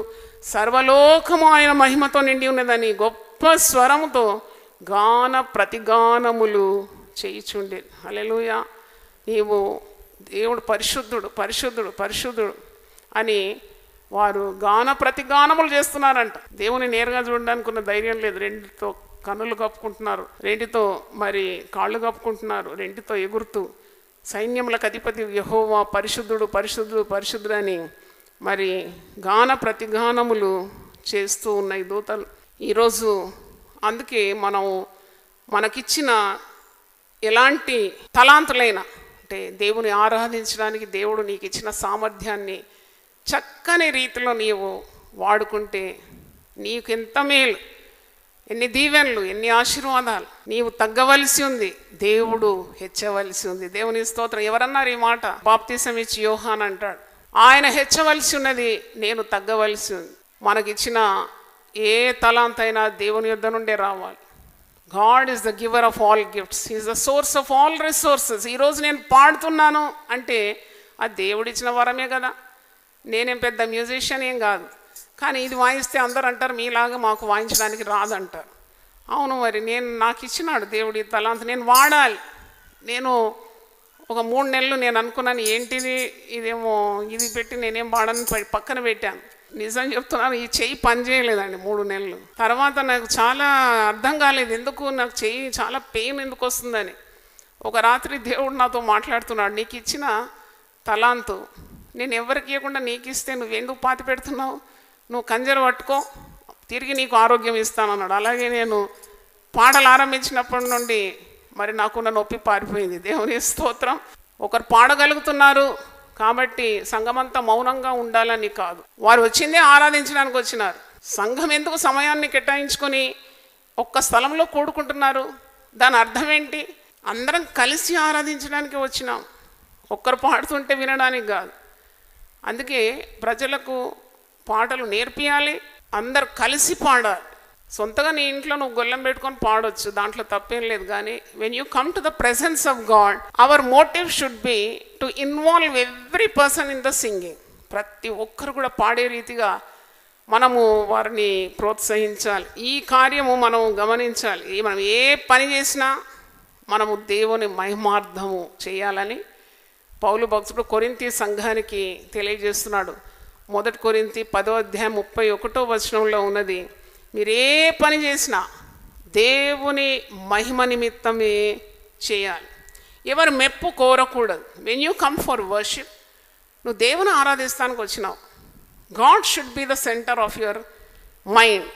సర్వలోకము ఆయన మహిమతో నిండి ఉన్నదని గొప్ప స్వరముతో గాన ప్రతిగానములు చేయుచుండేది. హల్లెలూయా. నీవు దేవుడు పరిశుద్ధుడు పరిశుద్ధుడు పరిశుద్ధుడు అని వారు గాన ప్రతిగానములు చేస్తున్నారంట. దేవుని నేరుగా చూడడానికి ఉన్న ధైర్యం లేదు. రెండితో కన్నులు కప్పుకుంటున్నారు, రెండితో మరి కాళ్ళు కప్పుకుంటున్నారు, రెండితో ఎగురుతూ సైన్యములకు అధిపతి యెహోవా పరిశుద్ధుడు పరిశుద్ధుడు పరిశుద్ధుడు అని మరి గాన ప్రతిగానములు చేస్తూ ఉన్నాయి దూతలు ఈరోజు. అందుకే మనకిచ్చిన ఎలాంటి తలాంతులైనా అంటే దేవుని ఆరాధించడానికి దేవుడు నీకు ఇచ్చిన సామర్థ్యాన్ని చక్కని రీతిలో నీవు వాడుకుంటే నీకు ఎంత మేలు, ఎన్ని దీవెనలు, ఎన్ని ఆశీర్వాదాలు. నీవు తగ్గవలసి ఉంది, దేవుడు హెచ్చవలసి ఉంది. దేవుని స్తోత్రం. ఎవరన్నారు ఈ మాట? బాప్తిసం ఇచ్చి యోహాన్ అంటాడు, ఆయన హెచ్చవలసి ఉన్నది, నేను తగ్గవలసి ఉంది. మనకిచ్చిన ఏ తలాంతైనా దేవుని యొద్ద నుండే రావాలి. God is the giver of all gifts, is the source of all resources. ఈరోజు నేను పాడుతున్నాను అంటే అది దేవుడిచ్చిన వరమే కదా. నేనేం పెద్ద మ్యూజిషియన్ ఏం కాదు, కానీ ఇది వాయిస్తే అందరూ అంటారు మీలాగా మాకు వాయించడానికి రాదంటారు. అవును, మరి నాకు ఇచ్చినాడు దేవుడి తలాంత, నేను వాడాలి. నేను ఒక 3 నెలలు నేను అనుకున్నాను ఏంటిది ఇదేమో ఇది పెట్టి నేనేం వాడని పక్కన పెట్టాను. నిజం చెప్తున్నాను, ఈ చెయ్యి పని చేయలేదండి 3 నెలలు. తర్వాత నాకు చాలా అర్థం కాలేదు, ఎందుకు నాకు చెయ్యి చాలా పెయిన్ ఎందుకు వస్తుందని. ఒక రాత్రి దేవుడు నాతో మాట్లాడుతున్నాడు, నీకు ఇచ్చిన తలాంతు నేను ఎవరికి ఇవ్వకుండా నీకు ఇస్తే నువ్వెందుకు పాతి పెడుతున్నావు, నువ్వు కంజర పట్టుకో, తిరిగి నీకు ఆరోగ్యం ఇస్తానన్నాడు. అలాగే నేను పాటలు ఆరంభించినప్పటి నుండి మరి నాకున్న నొప్పి పారిపోయింది. దేవుని స్తోత్రం. ఒకరు పాడగలుగుతున్నారు కాబట్టి సంఘమంతా మౌనంగా ఉండాలని కాదు, వారు వచ్చిందే ఆరాధించడానికి వచ్చినారు. సంఘం ఎందుకు సమయాన్ని కేటాయించుకొని ఒక్క స్థలంలో కూడుకుంటున్నారు? దాని అర్థం ఏంటి? అందరం కలిసి ఆరాధించడానికి వచ్చినాం, ఒక్కరు పాడుతుంటే వినడానికి కాదు. అందుకే ప్రజలకు పాటలు నేర్పియాలి, అందరు కలిసి పాడాలి. సొంతగా నీ ఇంట్లో నువ్వు గొల్లెం పెట్టుకొని పాడవచ్చు, దాంట్లో తప్పేం లేదు. కానీ when you come to the presence of God, our motive should be to involve every person in the singing. ప్రతి ఒక్కరు కూడా పాడే రీతిగా మనము వారిని ప్రోత్సహించాలి. ఈ కార్యము మనం గమనించాలి. మనం ఏ పని చేసినా మనము దేవుని మహిమార్థము చేయాలని పౌలు భక్తుడు కొరింథీ సంఘానికి తెలియజేస్తున్నాడు. 1 కొరింథీ 10వ అధ్యాయం 31వ వచనంలో ఉన్నది, మీరు ఏ పని చేసినా దేవుని మహిమ నిమిత్తమే చేయాలి, ఎవరు మెప్పు కోరకూడదు. When you come for worship, నువ్వు దేవుని ఆరాధిస్తానికి వచ్చినావు, God should be the centre of your mind.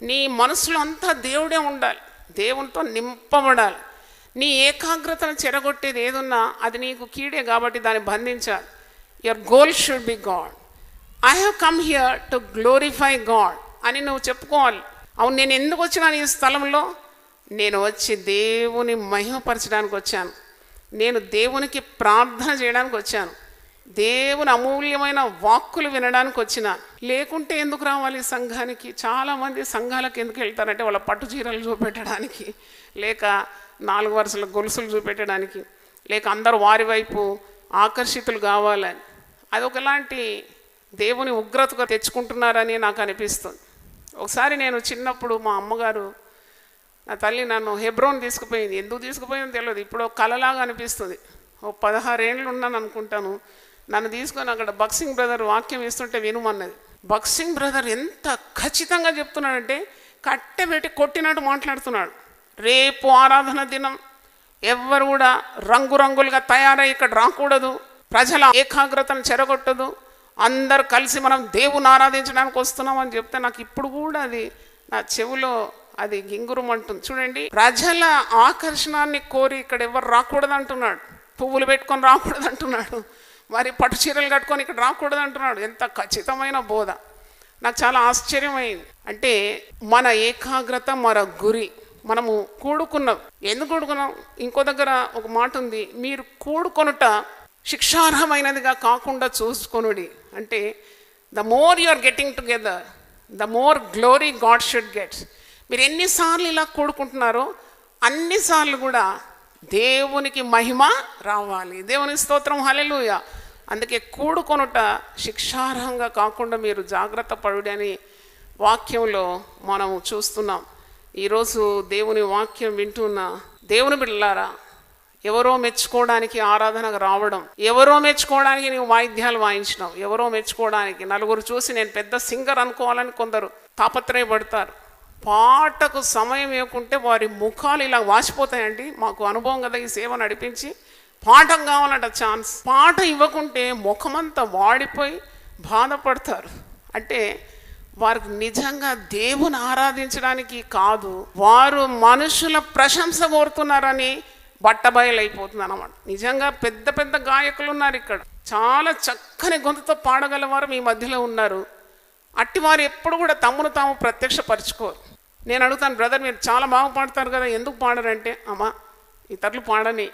నీ మనసులో అంతా దేవుడే ఉండాలి, దేవునితో నింపబడాలి. నీ ఏకాగ్రతను చెరగొట్టేది ఏదున్నా అది నీకు కీడే కాబట్టి దాన్ని బంధించాలి. Your goal should be God. I have come here to glorify God అని నువ్వు చెప్పుకోవాలి. అవును, నేను ఎందుకు వచ్చినాను ఈ స్థలంలో? నేను వచ్చి దేవుని మహిమపరచడానికి వచ్చాను. నేను దేవునికి ప్రార్థన చేయడానికి వచ్చాను. దేవుని అమూల్యమైన వాక్కులు వినడానికి వచ్చిన. లేకుంటే ఎందుకు రావాలి సంఘానికి? చాలామంది సంఘాలకు ఎందుకు వెళ్తారంటే వాళ్ళ పట్టు చీరలు చూపెట్టడానికి, లేక 4 వరుసల గొలుసులు చూపెట్టడానికి, లేక అందరూ వారి వైపు ఆకర్షితులు కావాలని. అదొకలాంటి దేవుని ఉగ్రతగా తెచ్చుకుంటున్నారని నాకు అనిపిస్తుంది. ఒకసారి నేను చిన్నప్పుడు మా అమ్మగారు, నా తల్లి నన్ను హెబ్రోన్ తీసుకుపోయింది. ఎందుకు తీసుకుపోయిందో తెలియదు, ఇప్పుడు కలలాగా అనిపిస్తుంది. 16 ఏళ్ళు ఉన్నాను అనుకుంటాను. నన్ను తీసుకొని అక్కడ బక్సింగ్ బ్రదర్ వాక్యం ఇస్తుంటే వినుమన్నది. బక్సింగ్ బ్రదర్ ఎంత ఖచ్చితంగా చెప్తున్నాడంటే కట్టెబెట్టి కొట్టినట్టు మాట్లాడుతున్నాడు. రేపు ఆరాధన దినం, ఎవ్వరు కూడా రంగురంగులుగా తయారై ఇక్కడ రాకూడదు, ప్రజల ఏకాగ్రతను చెరగొట్టదు, అందరు కలిసి మనం దేవుని ఆరాధించడానికి వస్తున్నాం అని చెప్తే నాకు ఇప్పుడు కూడా అది నా చెవిలో అది గింగురమంటుంది. చూడండి, ప్రజల ఆకర్షణాన్ని కోరి ఇక్కడ ఎవరు రాకూడదు అంటున్నాడు. పువ్వులు పెట్టుకొని రాకూడదు అంటున్నాడు, మరి పట్టు చీరలు కట్టుకొని ఇక్కడ రాకూడదు అంటున్నాడు. ఎంత ఖచ్చితమైన బోధ! నాకు చాలా ఆశ్చర్యమైంది. అంటే మన ఏకాగ్రత, మన గురి. మనము కూడుకున్నాం. ఎందుకు కూడుకున్నాం? ఇంకో దగ్గర ఒక మాట ఉంది, మీరు కూడుకొనుట శిక్షార్హమైనదిగా కాకుండా చూసుకొనుడి. అంటే the more you are getting together, the more glory God should get. మీరు ఎన్నిసార్లు ఇలా కూడుకుంటున్నారో అన్నిసార్లు కూడా దేవునికి మహిమ రావాలి. దేవునికి స్తోత్రం, హల్లెలూయా. అందుకే కూడుకొనుట శిక్షార్హంగా కాకుండా మీరు జాగ్రత్త పడుడి అని వాక్యంలో మనం చూస్తున్నాం. ఈరోజు దేవుని వాక్యం వింటున్న దేవుని బిడ్డలారా, ఎవరో మెచ్చుకోవడానికి ఆరాధనకు రావడం, ఎవరో మెచ్చుకోవడానికి నీవు వాయిద్యాలు వాయించినావు, ఎవరో మెచ్చుకోవడానికి నలుగురు చూసి నేను పెద్ద సింగర్ అనుకోవాలని కొందరు తాపత్రయపడతారు. పాటకు సమయం ఇవ్వకుంటే వారి ముఖాలు ఇలా వాసిపోతాయండి. మాకు అనుభవం కదా, ఈ సేవ నడిపించి. పాఠం కావాలంట ఛాన్స్, పాట ఇవ్వకుంటే ముఖమంతా వాడిపోయి బాధపడతారు. అంటే వారికి నిజంగా దేవుని ఆరాధించడానికి కాదు, వారు మనుషుల ప్రశంస కోరుతున్నారని బట్టబయలైపోతుంది అన్నమాట. నిజంగా పెద్ద పెద్ద గాయకులు ఉన్నారు ఇక్కడ, చాలా చక్కని గొంతుతో పాడగలవారు మీ మధ్యలో ఉన్నారు. అట్టి వారు ఎప్పుడు కూడా తమను తాము ప్రత్యక్షపరచుకోరు. నేను అడుగుతాను, బ్రదర్ మీరు చాలా బాగా పాడతారు కదా, ఎందుకు పాడరంటే, అమ్మా ఇతరులు పాడని,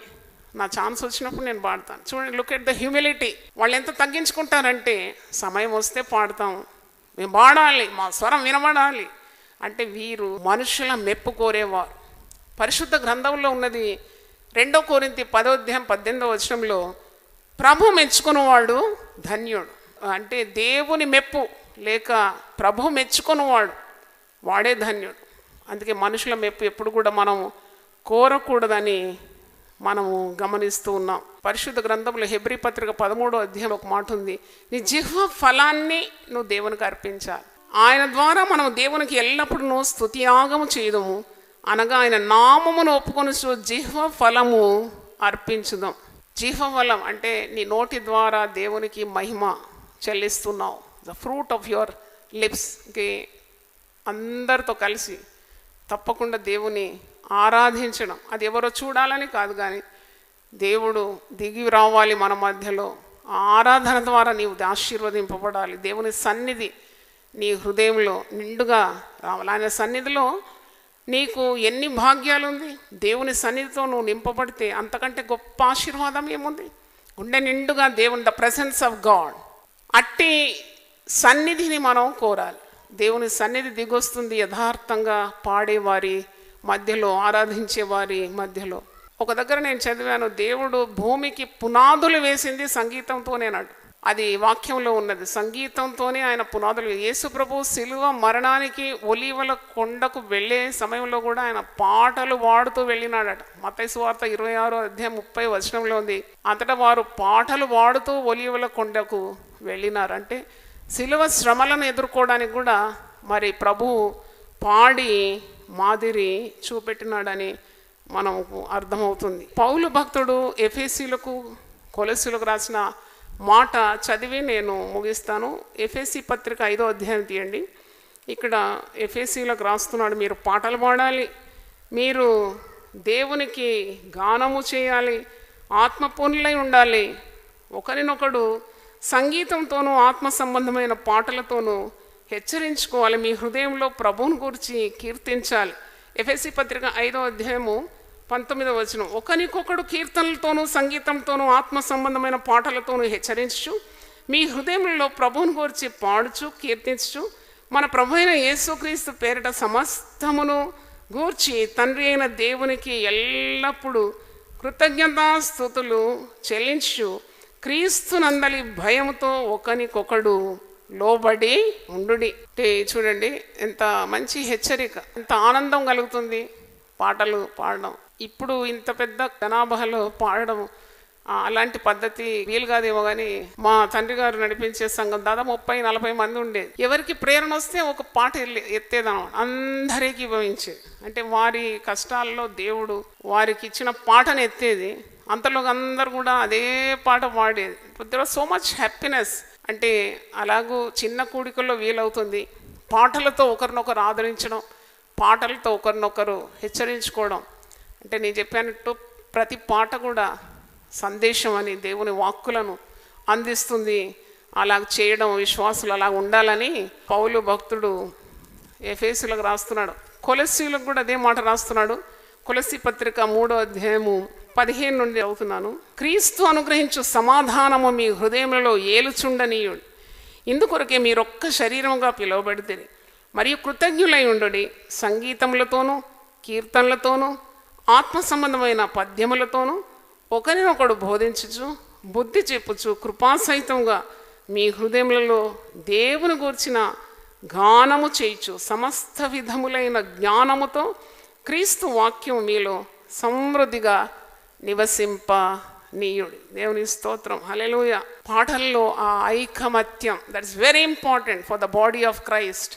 నా ఛాన్స్ వచ్చినప్పుడు నేను పాడతాను. చూడండి, లుక్ ఎట్ ద హ్యూమిలిటీ. వాళ్ళు ఎంత తగ్గించుకుంటారంటే, సమయం వస్తే పాడతాం, మేము పాడాలి, మా స్వరం వినబడాలి అంటే వీరు మనుషుల మెప్పు కోరేవారు. పరిశుద్ధ గ్రంథంలో ఉన్నది 2 కొరింథీ 10:18 ప్రభు మెచ్చుకున్నవాడు ధన్యుడు. అంటే దేవుని మెప్పు లేక ప్రభు మెచ్చుకున్నవాడు వాడే ధన్యుడు. అందుకే మనుషుల మెప్పు ఎప్పుడు కూడా మనం కోరకూడదని మనము గమనిస్తూ ఉన్నాం. పరిశుద్ధ గ్రంథంలో హెబ్రీ పత్రిక 13వ ఒక మాట ఉంది, నీ జిహ్వ ఫలాన్ని నువ్వు దేవునికి అర్పించాలి. ఆయన ద్వారా మనం దేవునికి ఎల్లప్పుడూ స్తుతియాగము చేయదము, అనగా ఆయన నామమును ఒప్పుకొని జిహ్వ ఫలము అర్పించుదాం. జిహ్వ ఫలం అంటే నీ నోటి ద్వారా దేవునికి మహిమ చెల్లిస్తున్నావు. ద ఫ్రూట్ ఆఫ్ యువర్ లిప్స్కి అందరితో కలిసి తప్పకుండా దేవుని ఆరాధించడం. అది ఎవరో చూడాలని కాదు, కానీ దేవుడు దిగి రావాలి మన మధ్యలో. ఆరాధన ద్వారా నీవు ఆశీర్వదింపబడాలి. దేవుని సన్నిధి నీ హృదయంలో నిండుగా రావాలి. ఆయన సన్నిధిలో నీకు ఎన్ని భాగ్యాలు ఉంది. దేవుని సన్నిధితో నువ్వు నింపబడితే అంతకంటే గొప్ప ఆశీర్వాదం ఏముంది? గుండె నిండుగా దేవుని, ద ప్రెసెన్స్ ఆఫ్ గాడ్, అట్టి సన్నిధిని మనం కోరాలి. దేవుని సన్నిధి దిగొస్తుంది యథార్థంగా పాడేవారి మధ్యలో, ఆరాధించే వారి మధ్యలో. ఒక దగ్గర నేను చదివాను, దేవుడు భూమికి పునాదులు వేసింది సంగీతంతోనేనాడు. అది వాక్యంలో ఉన్నది. సంగీతంతోనే ఆయన పునాదులు. యేసు ప్రభు సిలువ మరణానికి ఒలీవల కొండకు వెళ్ళే సమయంలో కూడా ఆయన పాటలు పాడుతూ వెళ్ళినాడట. మత్తయి సువార్త 26:30 ఉంది. అంతటా వారు పాటలు పాడుతూ ఒలీవల కొండకు వెళ్ళినారు. అంటే సిలువ శ్రమలను ఎదుర్కోవడానికి కూడా మరి ప్రభు పాడి మాదిరి చూపెట్టినాడని మనకు అర్థమవుతుంది. పౌలు భక్తుడు ఎఫెసీలకు కొలొస్సీలకు రాసిన మాట చదివి నేను ముగిస్తాను. ఎఫెసీ పత్రిక 5వ అధ్యాయం తీయండి. ఇక్కడ ఎఫెసీలకు రాస్తున్నాడు, మీరు పాటలు పాడాలి, మీరు దేవునికి గానము చేయాలి, ఆత్మపూర్ణులై ఉండాలి, ఒకరినొకడు సంగీతంతోనూ ఆత్మ సంబంధమైన పాటలతోనూ హెచ్చరించుకోవాలి. మీ హృదయంలో ప్రభువును గురించి కీర్తించాలి. ఎఫెసీ పత్రిక 5వ అధ్యాయము 19వ వచనం, ఒకరికొకడు కీర్తనలతోనూ సంగీతంతోనూ ఆత్మ సంబంధమైన పాటలతోనూ హెచ్చరించు, మీ హృదయంలో ప్రభువును గురించి పాడుచు కీర్తించు, మన ప్రభు అయిన యేసుక్రీస్తు పేరిట సమస్తమును గూర్చి తండ్రి అయిన దేవునికి ఎల్లప్పుడూ కృతజ్ఞతాస్తుతులు చెల్లించు, క్రీస్తునందలి భయముతో ఒకనికొకడు లోబడి ఉండుడి. అంటే చూడండి ఎంత మంచి హెచ్చరిక, ఎంత ఆనందం కలుగుతుంది పాటలు పాడడం. ఇప్పుడు ఇంత పెద్ద జనాభాలో పాడడం అలాంటి పద్ధతి వీలు కాదేమో కానీ మా తండ్రి గారు నడిపించే సంఘం దాదాపు 30-40 మంది ఉండేది. ఎవరికి ప్రేరణ వస్తే ఒక పాట ఎత్తేదాం, అందరికీ భవించేది. అంటే వారి కష్టాల్లో దేవుడు వారికి ఇచ్చిన పాటను ఎత్తేది. అంతలో అందరు కూడా అదే పాట పాడేది. There was so much happiness. అంటే అలాగూ చిన్న కూడికల్లో వీలవుతుంది. పాటలతో ఒకరినొకరు ఆదరించడం, పాటలతో ఒకరినొకరు హెచ్చరించుకోవడం. అంటే నేను చెప్పినట్టు ప్రతి పాట కూడా సందేశం అని దేవుని వాక్కులను అందిస్తుంది. అలా చేయడం విశ్వాసులు అలా ఉండాలని పౌలు భక్తుడు ఎఫెసీయులకు రాస్తున్నాడు. కొలస్సీయులకు కూడా అదే మాట రాస్తున్నాడు. కొలస్సీ పత్రిక 3వ అధ్యాయము 15 నుండి అవుతున్నాను. క్రీస్తు అనుగ్రహించు సమాధానము మీ హృదయంలో ఏలుచుండనీయుడు, ఇందుకొరకే మీరొక్క శరీరముగా పిలువబడితే మరియు కృతజ్ఞులై ఉండుడి, సంగీతములతోనూ కీర్తనలతోనూ ఆత్మ సంబంధమైన పద్యములతోనూ ఒకరినొకడు బోధించుచు బుద్ధి చెప్పుచు కృపాసహితంగా మీ హృదయములలో దేవుని గూర్చిన గానము చేయుచు సమస్త విధములైన జ్ఞానముతో క్రీస్తు వాక్యం మీలో సమృద్ధిగా నివసింప నీయుడి. దేవుని స్తోత్రం, హల్లెలూయా. పాటల్లో ఆ ఐకమత్యం, that is very important for the body of Christ.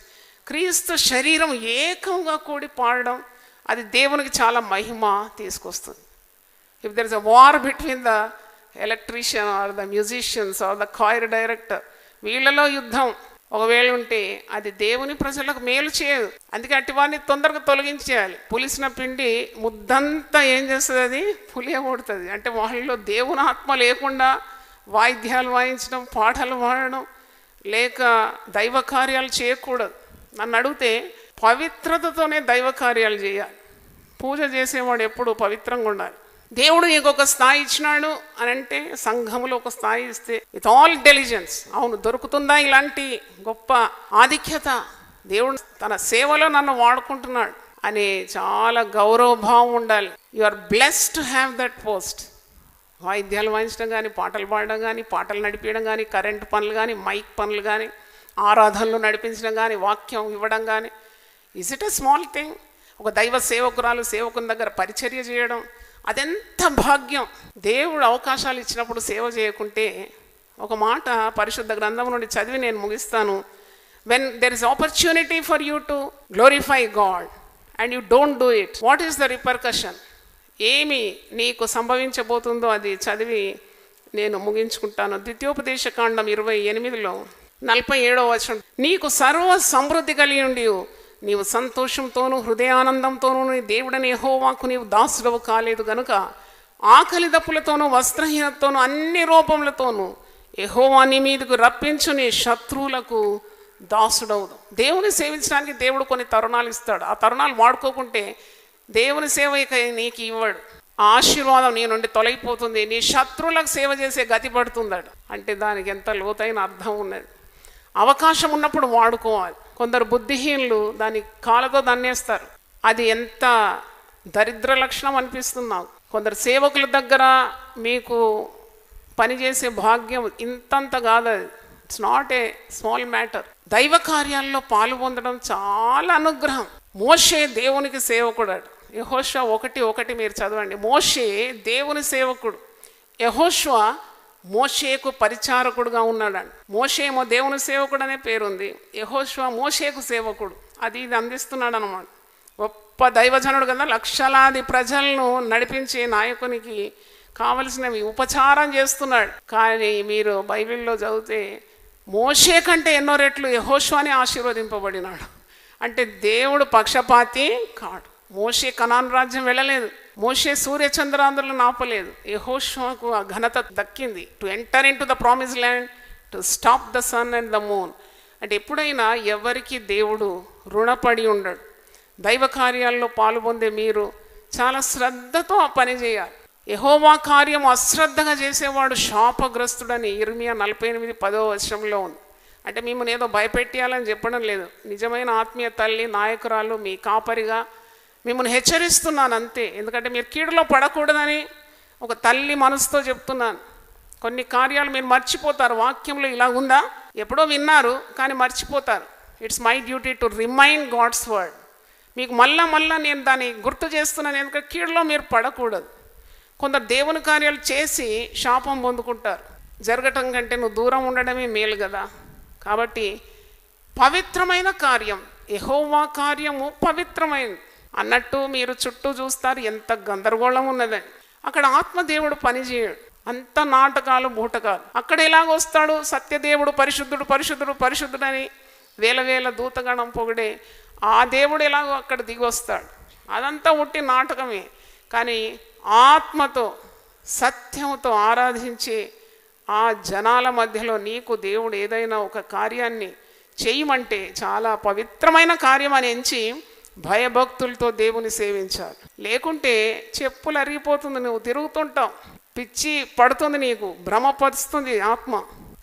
క్రీస్తు శరీరం ఏకంగా కూడి పాడడం అది దేవునికి చాలా మహిమ తీసుకొస్తుంది. If there is a war between the electrician or the musicians or the choir director, వీళ్ళలో యుద్ధం ఒకవేళ ఉంటే అది దేవుని ప్రజలకు మేలు చేయదు. అందుకే అట్టి వారిని తొందరగా తొలగించేయాలి. పులిసిన పిండి ముద్దంతా ఏం చేస్తుంది, అది పులియగొడుతుంది. అంటే వాళ్ళలో దేవుని ఆత్మ లేకుండా వాయిద్యాలు వాయించడం, పాటలు పాడడం, లేక దైవ కార్యాలు చేయకూడదు. నన్ను అడిగితే పవిత్రతతోనే దైవ కార్యాలు చేయాలి. పూజ చేసేవాడు ఎప్పుడు పవిత్రంగా ఉండాలి. దేవుడు ఇంకొక స్థాయి ఇచ్చినాడు అని అంటే సంఘములో ఒక స్థాయి ఇస్తే విత్ ఆల్ ఇంటెలిజెన్స్, అవును దొరుకుతుందా ఇలాంటి గొప్ప ఆధిక్యత, దేవుడు తన సేవలో నన్ను వాడుకుంటున్నాడు అని చాలా గౌరవభావం ఉండాలి. You are blessed to have that post. వాయిద్యాలు వాయించడం కానీ, పాటలు పాడడం కానీ, పాటలు నడిపించడం కానీ, కరెంటు పనులు కానీ, మైక్ పనులు కానీ, ఆరాధనలు నడిపించడం కానీ, వాక్యం ఇవ్వడం కానీ, is it a small thing? ఒక దైవ సేవకురాలు సేవకుని దగ్గర పరిచర్య చేయడం అదెంత భాగ్యం. దేవుడు అవకాశాలు ఇచ్చినప్పుడు సేవ చేయకుంటే, ఒక మాట పరిశుద్ధ గ్రంథం నుండి చదివి నేను ముగిస్తాను. When there is opportunity for you to glorify God and you don't do it, what is the repercussion? ఏమి నీకు సంభవించబోతుందో అది చదివి నేను ముగించుకుంటాను. ద్వితీయోపదేశకాండం 28లో 47వ వచనం, నీకు సర్వ సమృద్ధి కలిగి ఉండి నీవు సంతోషంతోనూ హృదయానందంతోనూ నీ దేవుడని యెహోవాకు నీవు దాసుడవు కాలేదు గనుక ఆకలి దప్పులతోనూ వస్త్రహీనతతోనూ అన్ని రూపములతోనూ యెహోవా నీ మీదకు రప్పించు నీ శత్రువులకు దాసుడవుదు. దేవుని సేవించడానికి దేవుడు కొన్ని తరుణాలు ఇస్తాడు. ఆ తరుణాలు వాడుకోకుంటే దేవుని సేవ ఇక నీకు ఇవ్వడు. ఆ ఆశీర్వాదం నీ నుండి తొలగిపోతుంది. నీ శత్రువులకు సేవ చేసే గతి పడుతుందడు. అంటే దానికి ఎంత లోతైన అర్థం ఉన్నది. అవకాశం ఉన్నప్పుడు వాడుకోవాలి. కొందరు బుద్ధిహీనులు దాన్ని కాళ్ళతో దన్నేస్తారు. అది ఎంత దరిద్ర లక్షణం అనిపిస్తుంది నాకు. కొందరు సేవకుల దగ్గర మీకు పనిచేసే భాగ్యం ఇంతంత కాదు. It's not a small matter. దైవ కార్యాల్లో పాలు పొందడం చాలా అనుగ్రహం. మోషే దేవునికి సేవకుడు. యెహోషువ 1:1 మీరు చదవండి. మోషే దేవుని సేవకుడు, యెహోషువ మోషేకు పరిచారకుడుగా ఉన్నాడు. మోషే ఏమో దేవుని సేవకుడు అనే పేరుంది, యెహోషువ మోషేకు సేవకుడు. ఇది అందిస్తున్నాడు అన్నమాట. గొప్ప దైవజనుడు కదా, లక్షలాది ప్రజలను నడిపించే నాయకునికి కావలసినవి ఉపచారం చేస్తున్నాడు. కానీ మీరు బైబిల్లో చదివితే మోషే కంటే ఎన్నో రెట్లు యెహోషువని ఆశీర్వదింపబడినాడు. అంటే దేవుడు పక్షపాతి కాడు. మోషే కనాను రాజ్యం వెళ్ళలేదు, మోషే సూర్యచంద్రాంధ్రులను ఆపలేదు. యెహోషువకు ఆ ఘనత దక్కింది. To enter into the promise land, to stop the sun and the moon. అంటే ఎప్పుడైనా ఎవరికి దేవుడు రుణపడి ఉండడు. దైవ కార్యాల్లో పాల్పొందే మీరు చాలా శ్రద్ధతో ఆ పని చేయాలి. యెహోవా కార్యం అశ్రద్ధగా చేసేవాడు శాపగ్రస్తుడని ఇర్మియా 48:10 ఉంది. అంటే మిమ్మల్ని ఏదో భయపెట్టియాలని చెప్పడం లేదు. నిజమైన ఆత్మీయ తల్లి, నాయకురాలు, మీ కాపరిగా మిమ్మల్ని హెచ్చరిస్తున్నాను అంతే. ఎందుకంటే మీరు కీడులో పడకూడదని ఒక తల్లి మనసుతో చెప్తున్నాను. కొన్ని కార్యాలు మీరు మర్చిపోతారు. వాక్యంలో ఇలా ఉందా, ఎప్పుడో విన్నారు కానీ మర్చిపోతారు. It's my duty to remind God's word. మీకు మళ్ళా నేను దాన్ని గుర్తు చేస్తున్నాను. ఎందుకంటే కీడులో మీరు పడకూడదు. కొందరు దేవుని కార్యాలు చేసి శాపం పొందుకుంటారు. జరగటం కంటే నువ్వు దూరం ఉండడమే మేలు కదా. కాబట్టి పవిత్రమైన కార్యం, యెహోవా కార్యము పవిత్రమైనది అన్నట్టు మీరు చుట్టూ చూస్తారు ఎంత గందరగోళం ఉన్నదని. అక్కడ ఆత్మదేవుడు పనిచేయడు, అంత నాటకాలు బూటకాలు. అక్కడ ఎలాగొస్తాడు? సత్యదేవుడు పరిశుద్ధుడు పరిశుద్ధుడు పరిశుద్ధుడని వేల దూతగణం పొగిడే ఆ దేవుడు ఎలాగో అక్కడ దిగి వస్తాడు. అదంతా ఉట్టి నాటకమే. కానీ ఆత్మతో సత్యంతో ఆరాధించే ఆ జనాల మధ్యలో నీకు దేవుడు ఏదైనా ఒక కార్యాన్ని చేయమంటే చాలా పవిత్రమైన కార్యం అని ఎంచి భయభక్తులతో దేవుని సేవించాలి. లేకుంటే చెప్పులు అరిగిపోతుంది, నువ్వు తిరుగుతుంటావు, పిచ్చి పడుతుంది, నీకు భ్రమపరుస్తుంది ఆత్మ.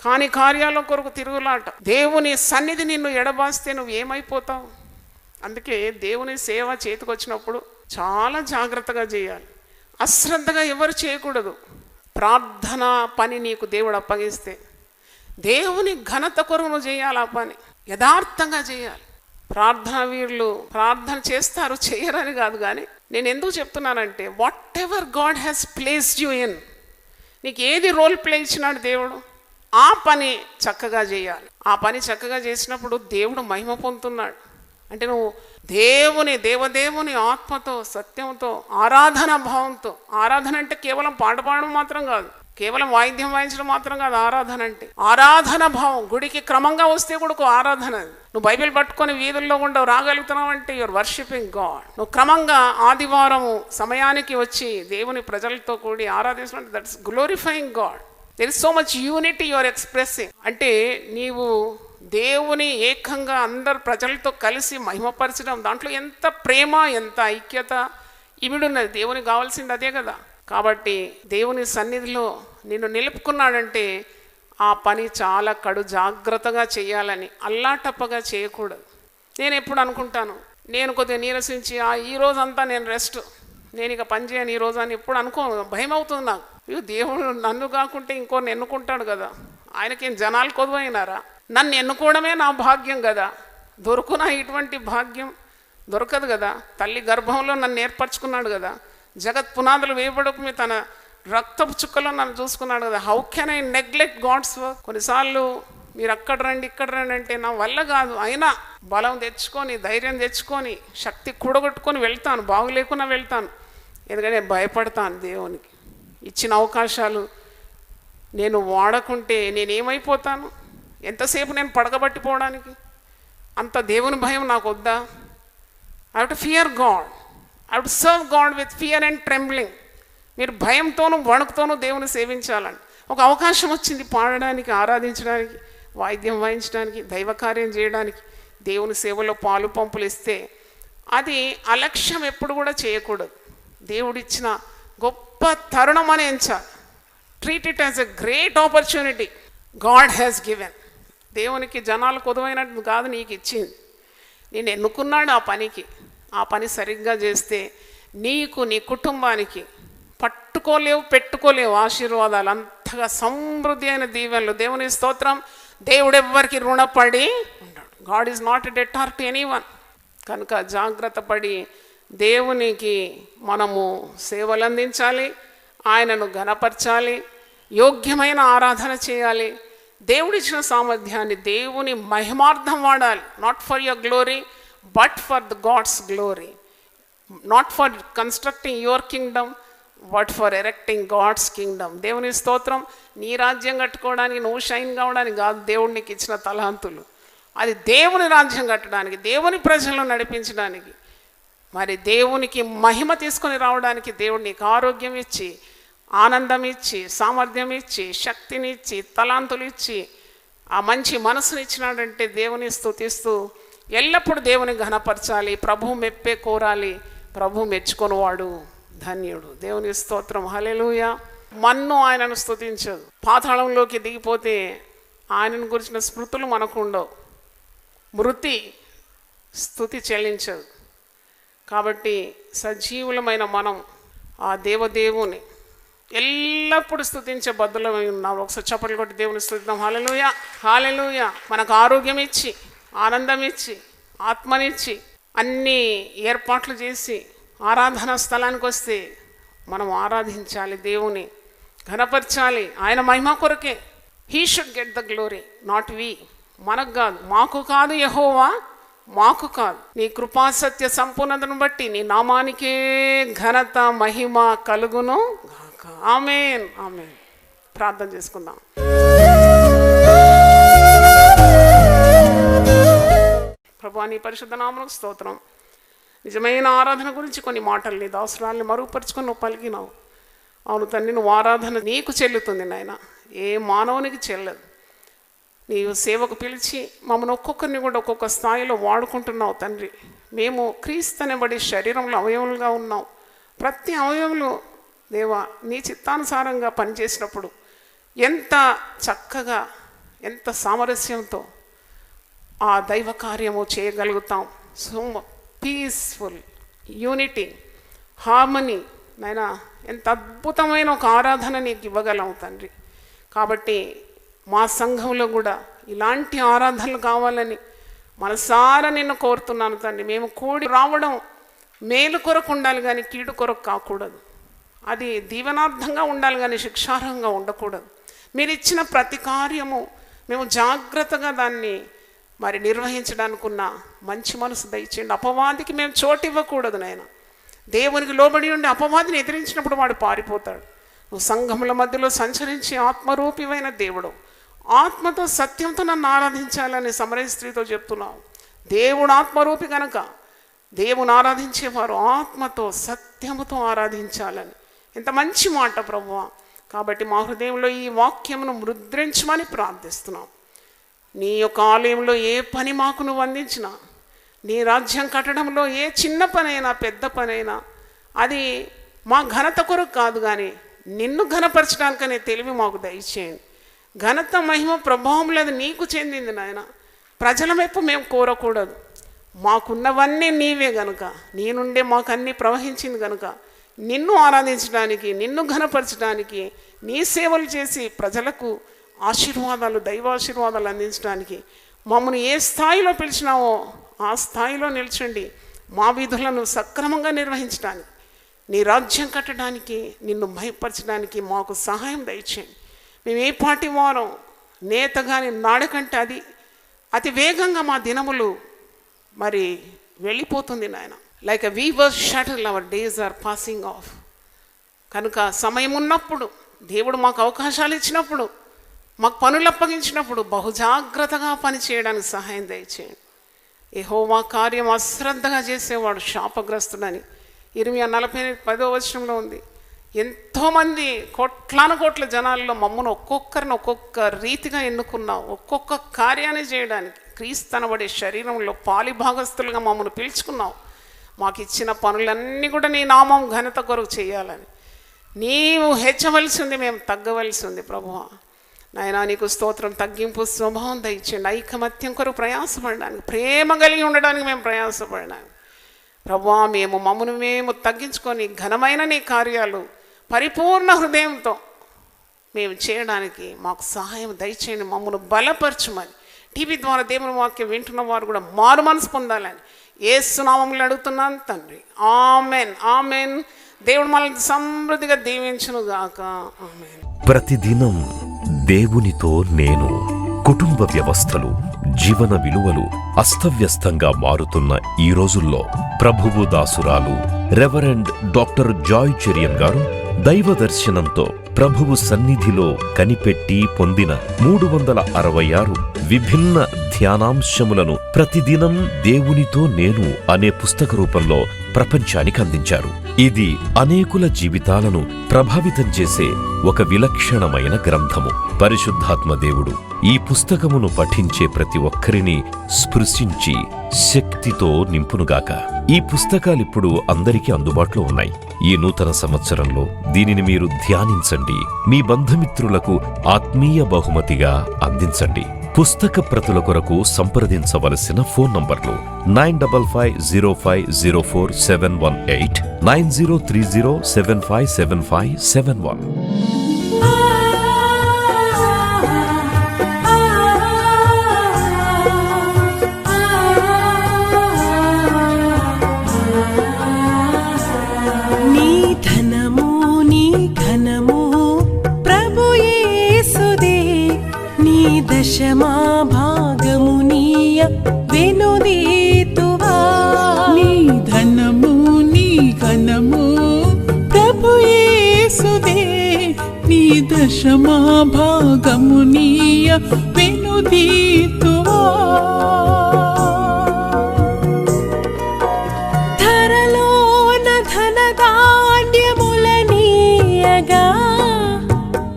కాని కార్యాల కొరకు తిరుగులాట. దేవుని సన్నిధి నిన్ను ఎడబాస్తే నువ్వు ఏమైపోతావు? అందుకే దేవుని సేవ చేతికొచ్చినప్పుడు చాలా జాగ్రత్తగా చేయాలి. అశ్రద్ధగా ఎవరు చేయకూడదు. ప్రార్థన పని నీకు దేవుడు అప్పగిస్తే దేవుని ఘనత కొరకు నువ్వు చేయాలి. ఆ పని యథార్థంగా చేయాలి. ప్రార్థన వీరులు ప్రార్థన చేస్తారు, చేయరని కాదు. కానీ నేను ఎందుకు చెప్తున్నానంటే what ever God has placed you in, నీకు ఏది రోల్ ప్లే ఇచ్చినాడు దేవుడు, ఆ పని చక్కగా చేయాలి. ఆ పని చక్కగా చేసినప్పుడు దేవుడు మహిమ పొందుతున్నాడు. అంటే నువ్వు దేవదేవుని ఆత్మతో సత్యంతో ఆరాధన భావంతో. ఆరాధన అంటే కేవలం పాట పాడడం మాత్రం కాదు, కేవలం వాయిద్యం వాయించడం మాత్రం కాదు. ఆరాధన అంటే ఆరాధన భావం. గుడికి క్రమంగా వస్తే కూడా ఒక ఆరాధన. నువ్వు బైబిల్ పట్టుకొని వీధుల్లో కూడా రాగలుగుతున్నావు అంటే యువర్ వర్షిపింగ్ గాడ్. నువ్వు క్రమంగా ఆదివారము సమయానికి వచ్చి దేవుని ప్రజలతో కూడి ఆరాధించడం, that's glorifying God. There is so much unity you are expressing. అంటే నీవు దేవుని ఏకంగా అందరు ప్రజలతో కలిసి మహిమపరచడం, దాంట్లో ఎంత ప్రేమ, ఎంత ఐక్యత ఇమిడున్నది. దేవునికి కావాల్సింది అదే కదా. కాబట్టి దేవుని సన్నిధిలో నిన్ను నిలుపుకున్నాడంటే ఆ పని చాలా కడు జాగ్రత్తగా చేయాలని, అల్లాటప్పగా చేయకూడదు. నేను ఎప్పుడు అనుకుంటాను, నేను కొద్దిగా నీరసించి ఈ రోజంతా నేను రెస్ట్, నేను ఇక పని చేయను ఈ రోజు అని ఎప్పుడు అనుకోను. భయం అవుతుంది నాకు. దేవుడు నన్ను కాకుంటే ఇంకోరిని ఎన్నుకుంటాడు కదా. ఆయనకేం జనాలు కొదువైనారా? నన్ను ఎన్నుకోవడమే నా భాగ్యం కదా. దొరుకునా ఇటువంటి భాగ్యం? దొరకదు కదా. తల్లి గర్భంలో నన్ను ఏర్పరచుకున్నాడు కదా. జగత్ పునాదులు వేయబడకు తన రక్తపు చుక్కలో నన్ను చూసుకున్నాడు కదా. How can I neglect God's work? కొన్నిసార్లు మీరు అక్కడ రండి ఇక్కడ రండి అంటే నా వల్ల కాదు. అయినా బలం తెచ్చుకొని, ధైర్యం తెచ్చుకొని, శక్తి కూడగొట్టుకొని వెళ్తాను. బాగులేకున్నా వెళ్తాను. ఎందుకంటే భయపడతాను దేవునికి. ఇచ్చిన అవకాశాలు నేను వాడకుంటే నేనేమైపోతాను? ఎంతసేపు నేను పడకబట్టిపోవడానికి? అంత దేవుని భయం నాకు వద్దా? I have to fear God. I have to serve God with fear and trembling. మీరు భయంతోనూ వణుకుతోనూ దేవుని సేవించాలని. ఒక అవకాశం వచ్చింది పాడడానికి, ఆరాధించడానికి, వాయిద్యం వాయించడానికి, దైవకార్యం చేయడానికి, దేవుని సేవలో పాలు పంపులు ఇస్తే అది అలక్ష్యం ఎప్పుడు కూడా చేయకూడదు. దేవుడిచ్చిన గొప్ప తరుణం అని ఎంచాలి. Treat it as a great opportunity God has given. దేవునికి జనాలు కొదువైనట్టు కాదు, నీకు ఇచ్చింది. నేను ఎన్నుకున్నాడు ఆ పనికి. ఆ పని సరిగ్గా చేస్తే నీకు, నీ కుటుంబానికి పట్టుకోలేవు, పెట్టుకోలేవు ఆశీర్వాదాలు. అంతగా సమృద్ధి అయిన దీవెనలు. దేవుని స్తోత్రం. దేవుడు ఎవ్వరికి రుణపడి ఉన్నాడు. God is not a debtor to anyone. కనుక జాగ్రత్త పడి దేవునికి మనము సేవలు అందించాలి, ఆయనను ఘనపరచాలి, యోగ్యమైన ఆరాధన చేయాలి. దేవుడిచ్చిన సామర్థ్యాన్ని దేవుని మహిమార్థం వాడాలి. Not for your glory but for the God's glory. Not for constructing your kingdom but for erecting God's kingdom. దేవుని స్తోత్రం. నీ రాజ్యం కట్టుకోవడానికి, నువ్వు షైన్ కావడానికి కాదు దేవుడు నీకు ఇచ్చిన తలాంతులు. అది దేవుని రాజ్యం కట్టడానికి, దేవుని ప్రజలను నడిపించడానికి, మరి దేవునికి మహిమ తీసుకొని రావడానికి దేవుడు నీకు ఆరోగ్యం ఇచ్చి, ఆనందం ఇచ్చి, సామర్థ్యం ఇచ్చి, శక్తిని ఇచ్చి, తలాంతులు ఇచ్చి ఆ మంచి మనసుని ఇచ్చినాడంటే దేవుని స్తుతిస్తూ ఎల్లప్పుడూ దేవుని ఘనపరచాలి. ప్రభువు మెప్పే కోరాలి. ప్రభు మెచ్చుకొనివాడు ధన్యుడు. దేవుని స్తోత్రం. హల్లెలూయా. మన్ను ఆయనను స్తుతించదు. పాతాళంలోకి దిగిపోతే ఆయనను గురించిన స్మృతులు మనకు ఉండవు. మృతి స్తుతి చెల్లించదు. కాబట్టి సజీవులమైన మనం ఆ దేవదేవుని ఎల్లప్పుడూ స్తుతించే బద్దులమై ఉన్నాం. ఒకసారి చప్పట్లు కొట్టి దేవుని స్తుతిద్దాం. హల్లెలూయా, హల్లెలూయా. మనకు ఆరోగ్యం ఇచ్చి, ఆనందం ఇచ్చి, ఆత్మనిచ్చి, అన్ని ఏర్పాట్లు చేసి ఆరాధనా స్థలానికి వస్తే మనం ఆరాధించాలి, దేవుని ఘనపరచాలి. ఆయన మహిమ కొరకే. He should get the glory, not we. మనకు కాదు, మాకు కాదు యెహోవా, మాకు కాదు. నీ కృపాసత్య సంపూర్ణతను బట్టి నీ నామానికే ఘనత మహిమ కలుగును గాక. ఆమేన్, ఆమేన్. ప్రార్థన చేసుకుందాం. ప్రభువా, నీ పరిశుద్ధ నామమునకు స్తోత్రం. నిజమైన ఆరాధన గురించి కొన్ని మాటలు నీ దాసురాల్ని మరుగుపరుచుకొని నువ్వు పలికినావు. అవును తండ్రి, నువ్వు ఆరాధన నీకు చెల్లుతుంది నాయన, ఏ మానవునికి చెల్లదు. నీవు సేవకు పిలిచి మమ్మల్ని ఒక్కొక్కరిని కూడా ఒక్కొక్క స్థాయిలో వాడుకుంటున్నావు తండ్రి. మేము క్రీస్తునబడి శరీరంలో అవయవులుగా ఉన్నాం. ప్రతి అవయవులు దేవా నీ చిత్తానుసారంగా పనిచేసినప్పుడు ఎంత చక్కగా, ఎంత సామరస్యంతో ఆ దైవ కార్యము చేయగలుగుతాం. సో పీస్ఫుల్, యూనిటీ, హార్మనీ నాయనా, ఎంత అద్భుతమైన ఒక ఆరాధన నీకు ఇవ్వగలం తండ్రి. కాబట్టి మా సంఘంలో కూడా ఇలాంటి ఆరాధనలు కావాలని మనసారా నిన్ను కోరుతున్నాను తండ్రి. మేము కూడి రావడం మేలు కొరకు ఉండాలి కానీ కీడు కొరకు కాకూడదు. అది దీవెనార్థంగా ఉండాలి కానీ శిక్షార్హంగా ఉండకూడదు. మీరు ఇచ్చిన ప్రతి కార్యము మేము జాగ్రత్తగా దాన్ని మరి నిర్వహించడానికి ఉన్న మంచి మనసు దయచేయండి. అపవాదికి మేము చోటు ఇవ్వకూడదు నాయన. దేవునికి లోబడి ఉండి అపవాదిని ఎదిరించినప్పుడు వాడు పారిపోతాడు. నువ్వు సంఘముల మధ్యలో సంచరించి ఆత్మరూపివైన దేవుడు, ఆత్మతో సత్యంతో నన్ను ఆరాధించాలని సమరయ స్త్రీతో చెప్తున్నావు. దేవుడు ఆత్మరూపి కనుక దేవుని ఆరాధించేవారు ఆత్మతో సత్యముతో ఆరాధించాలని. ఎంత మంచి మాట ప్రభువా. కాబట్టి మా హృదయంలో ఈ వాక్యమును ముద్రించమని ప్రార్థిస్తున్నాం. నీ యొక్క ఆలయంలో ఏ పని మాకు నువ్వు అందించినా, నీ రాజ్యం కట్టడంలో ఏ చిన్న పనైనా పెద్ద పనైనా అది మా ఘనత కొరకు కాదు కానీ నిన్ను ఘనపరచడానికనే తెలివి మాకు దయచేయండి. ఘనత మహిమ ప్రభావం లేదు నీకు చెందింది నాయన. ప్రజల వైపు మేము కోరకూడదు. మాకున్నవన్నీ నీవే గనుక, నీ నుండే మాకు అన్నీ ప్రవహించింది కనుక నిన్ను ఆరాధించడానికి, నిన్ను ఘనపరచడానికి, నీ సేవలు చేసి ప్రజలకు ఆశీర్వాదాలు, దైవాశీర్వాదాలు అందించడానికి మమ్మల్ని ఏ స్థాయిలో పిలిచినావో ఆ స్థాయిలో నిల్చండి. మా విధులను సక్రమంగా నిర్వహించడానికి, నీ రాజ్యం కట్టడానికి, నిన్ను భయపరచడానికి మాకు సహాయం దయచేయండి. మేము ఏ పాటి వారం నేత కానీ నాడకంటే అది అతి వేగంగా మా దినములు మరి వెళ్ళిపోతుంది నాయన. Like a weaver's shuttle our days are passing off. కనుక సమయం ఉన్నప్పుడు, దేవుడు మాకు అవకాశాలు ఇచ్చినప్పుడు, మాకు పనులు అప్పగించినప్పుడు బహుజాగ్రత్తగా పని చేయడానికి సహాయం దయచేయండి. యెహోవా కార్యం అశ్రద్ధగా చేసేవాడు శాపగ్రస్తుడని ఇర్మియా 40:10 ఉంది. ఎంతోమంది కోట్ల జనాల్లో మమ్మల్ని ఒక్కొక్కరిని ఒక్కొక్క రీతిగా ఎన్నుకున్నావు. ఒక్కొక్క కార్యాన్ని చేయడానికి క్రీస్తనబడే శరీరంలో పాలిభాగస్తులుగా మమ్మల్ని పిలుచుకున్నావు. మాకు ఇచ్చిన పనులన్నీ కూడా నీ నామం ఘనత కొరకు చేయాలని. నీవు హెచ్చవలసి ఉంది, మేము తగ్గవలసి ఉంది ప్రభువా. నాయనా నీకు స్తోత్రం. తగ్గింపు స్వభావం దయచేయండి. ఐకమత్యం కొరకు ప్రయాసపడడానికి, ప్రేమ కలిగి ఉండడానికి మేము ప్రయాసపడడానికి ప్రభువా. మమ్మల్ని మేము తగ్గించుకొని ఘనమైన నీ కార్యాలు పరిపూర్ణ హృదయంతో మేము చేయడానికి మాకు సహాయం దయచేయండి. మమ్మల్ని బలపరచుమని టీవీ ద్వారా దేవుని వాక్యం వింటున్న వారు కూడా మారు మనసు పొందాలని యేసు నామములో అడుగుతున్నాను తండ్రి. Amen, amen. దేవుడు మనల్ని సమృద్ధిగా దీవించును గాక. ఆమెన్. ప్రతిదినం దేవునితో నేను. కుటుంబ వ్యవస్థలు, జీవన విలువలు అస్తవ్యస్తంగా మారుతున్న ఈ రోజుల్లో ప్రభువు దాసురాలు రెవరెండ్ డాక్టర్ జాయ్ చెరియన్ గారు దైవ దర్శనంతో ప్రభువు సన్నిధిలో కనిపెట్టి పొందిన 366 విభిన్న ధ్యానాంశములను ప్రతిదినం దేవునితో నేను అనే పుస్తక రూపంలో ప్రపంచానికి అందించారు. ఇది అనేకుల జీవితాలను ప్రభావితం చేసే ఒక విలక్షణమైన గ్రంథము. పరిశుద్ధాత్మ దేవుడు ఈ పుస్తకమును పఠించే ప్రతి ఒక్కరిని స్పృశించి శక్తితో నింపునుగాక. ఈ పుస్తకాలిప్పుడు అందరికీ అందుబాటులో ఉన్నాయి. ఈ నూతన సంవత్సరంలో దీనిని మీరు ధ్యానించండి, మీ బంధుమిత్రులకు ఆత్మీయ బహుమతిగా అందించండి. పుస్తక ప్రతుల కొరకు సంప్రదించవలసిన ఫోన్ నంబర్లు 9550504718, 9030757571. దశమా భాగమునీయ వెనుదీతువా. నీ ధనము నీ ఘనము ప్రభు యేసుదే, నీ దశమా భాగమునీయ వెనుదీతువా. ధరలోన ధనధాన్యములనీయగా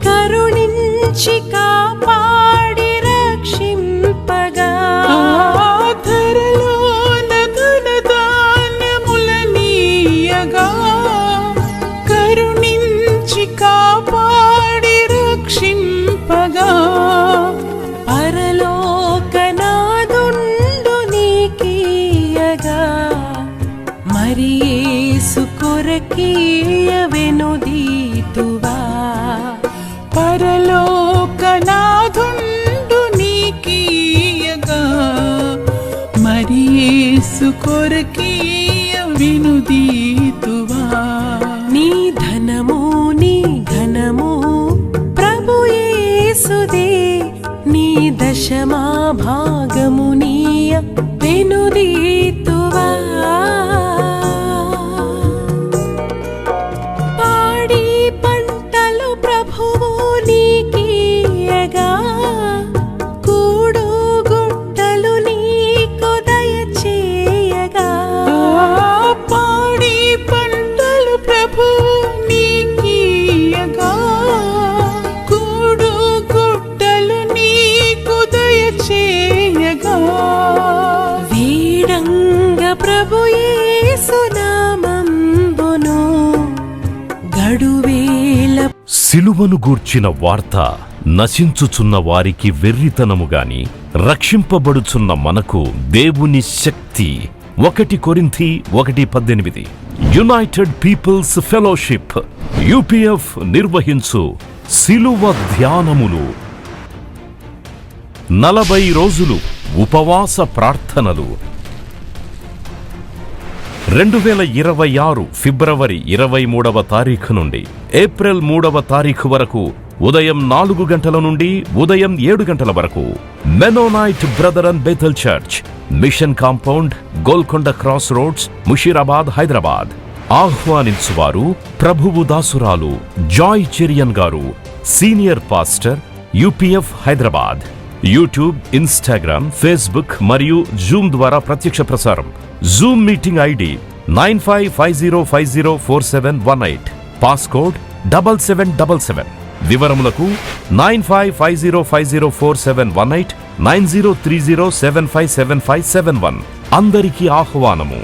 కరుణించి కాపాడి రక్షింపగా. ధరలోన ధనధాన్యములనీయగా కరుణించి కాపాడి రక్షింపగా. పరలోకనాదుండు నీకీయగా మరి యేసు కొరకీయ వెనుదీతువా. పరలోకనాథుండు నీకీయగా మరి యేసు కొరకీయ వెనుదీతువా. నీ ధనము నీ ఘనము ప్రభు యేసుదే, నీ దశమా భాగమునీయ వెనుదీతువా. పాడి పంటలు ప్రభువు నీకీయగా కూడు గుట్టలు నీకు దయచేయగా. పాడి పంటలు ప్రభు నీకీయగా కూడు గుట్టలు నీకు దయచేయగా. వీడంగ ప్రభు యేసు నామంబును గడువేల. సిలువను గూర్చిన వార్త నశించుచున్న వారికి వెర్రితనముగాని, రక్షింపబడుచున్న మనకు దేవుని శక్తి. 1 కొరింథీ 1:18. యునైటెడ్ పీపుల్స్ ఫెలోషిప్ UPF నిర్వహించు సిలువ ధ్యానములు. 40 రోజులు ఉపవాస ప్రార్థనలు. 2026 ఫిబ్రవరి 23వ తారీఖు నుండి ఏప్రిల్ 3వ తారీఖు వరకు ఉదయం 4 గంటల నుండి ఉదయం 7 గంటల వరకు Mennonite brother and Bethel church, mission compound, Golconda cross roads, Musheerabad, Hyderabad. ఆహ్వానించువారు ప్రభువు దాసురాలు Joy Cherian garu, senior pastor, UPF Hyderabad. YouTube, Instagram, Facebook మరియు జూమ్ ద్వారా ప్రత్యక్ష ప్రసారం. Zoom meeting ID 9550504718, passcode 7777. వివరములకు 9550504718, 9030757571. అందరికీ ఆహ్వానము.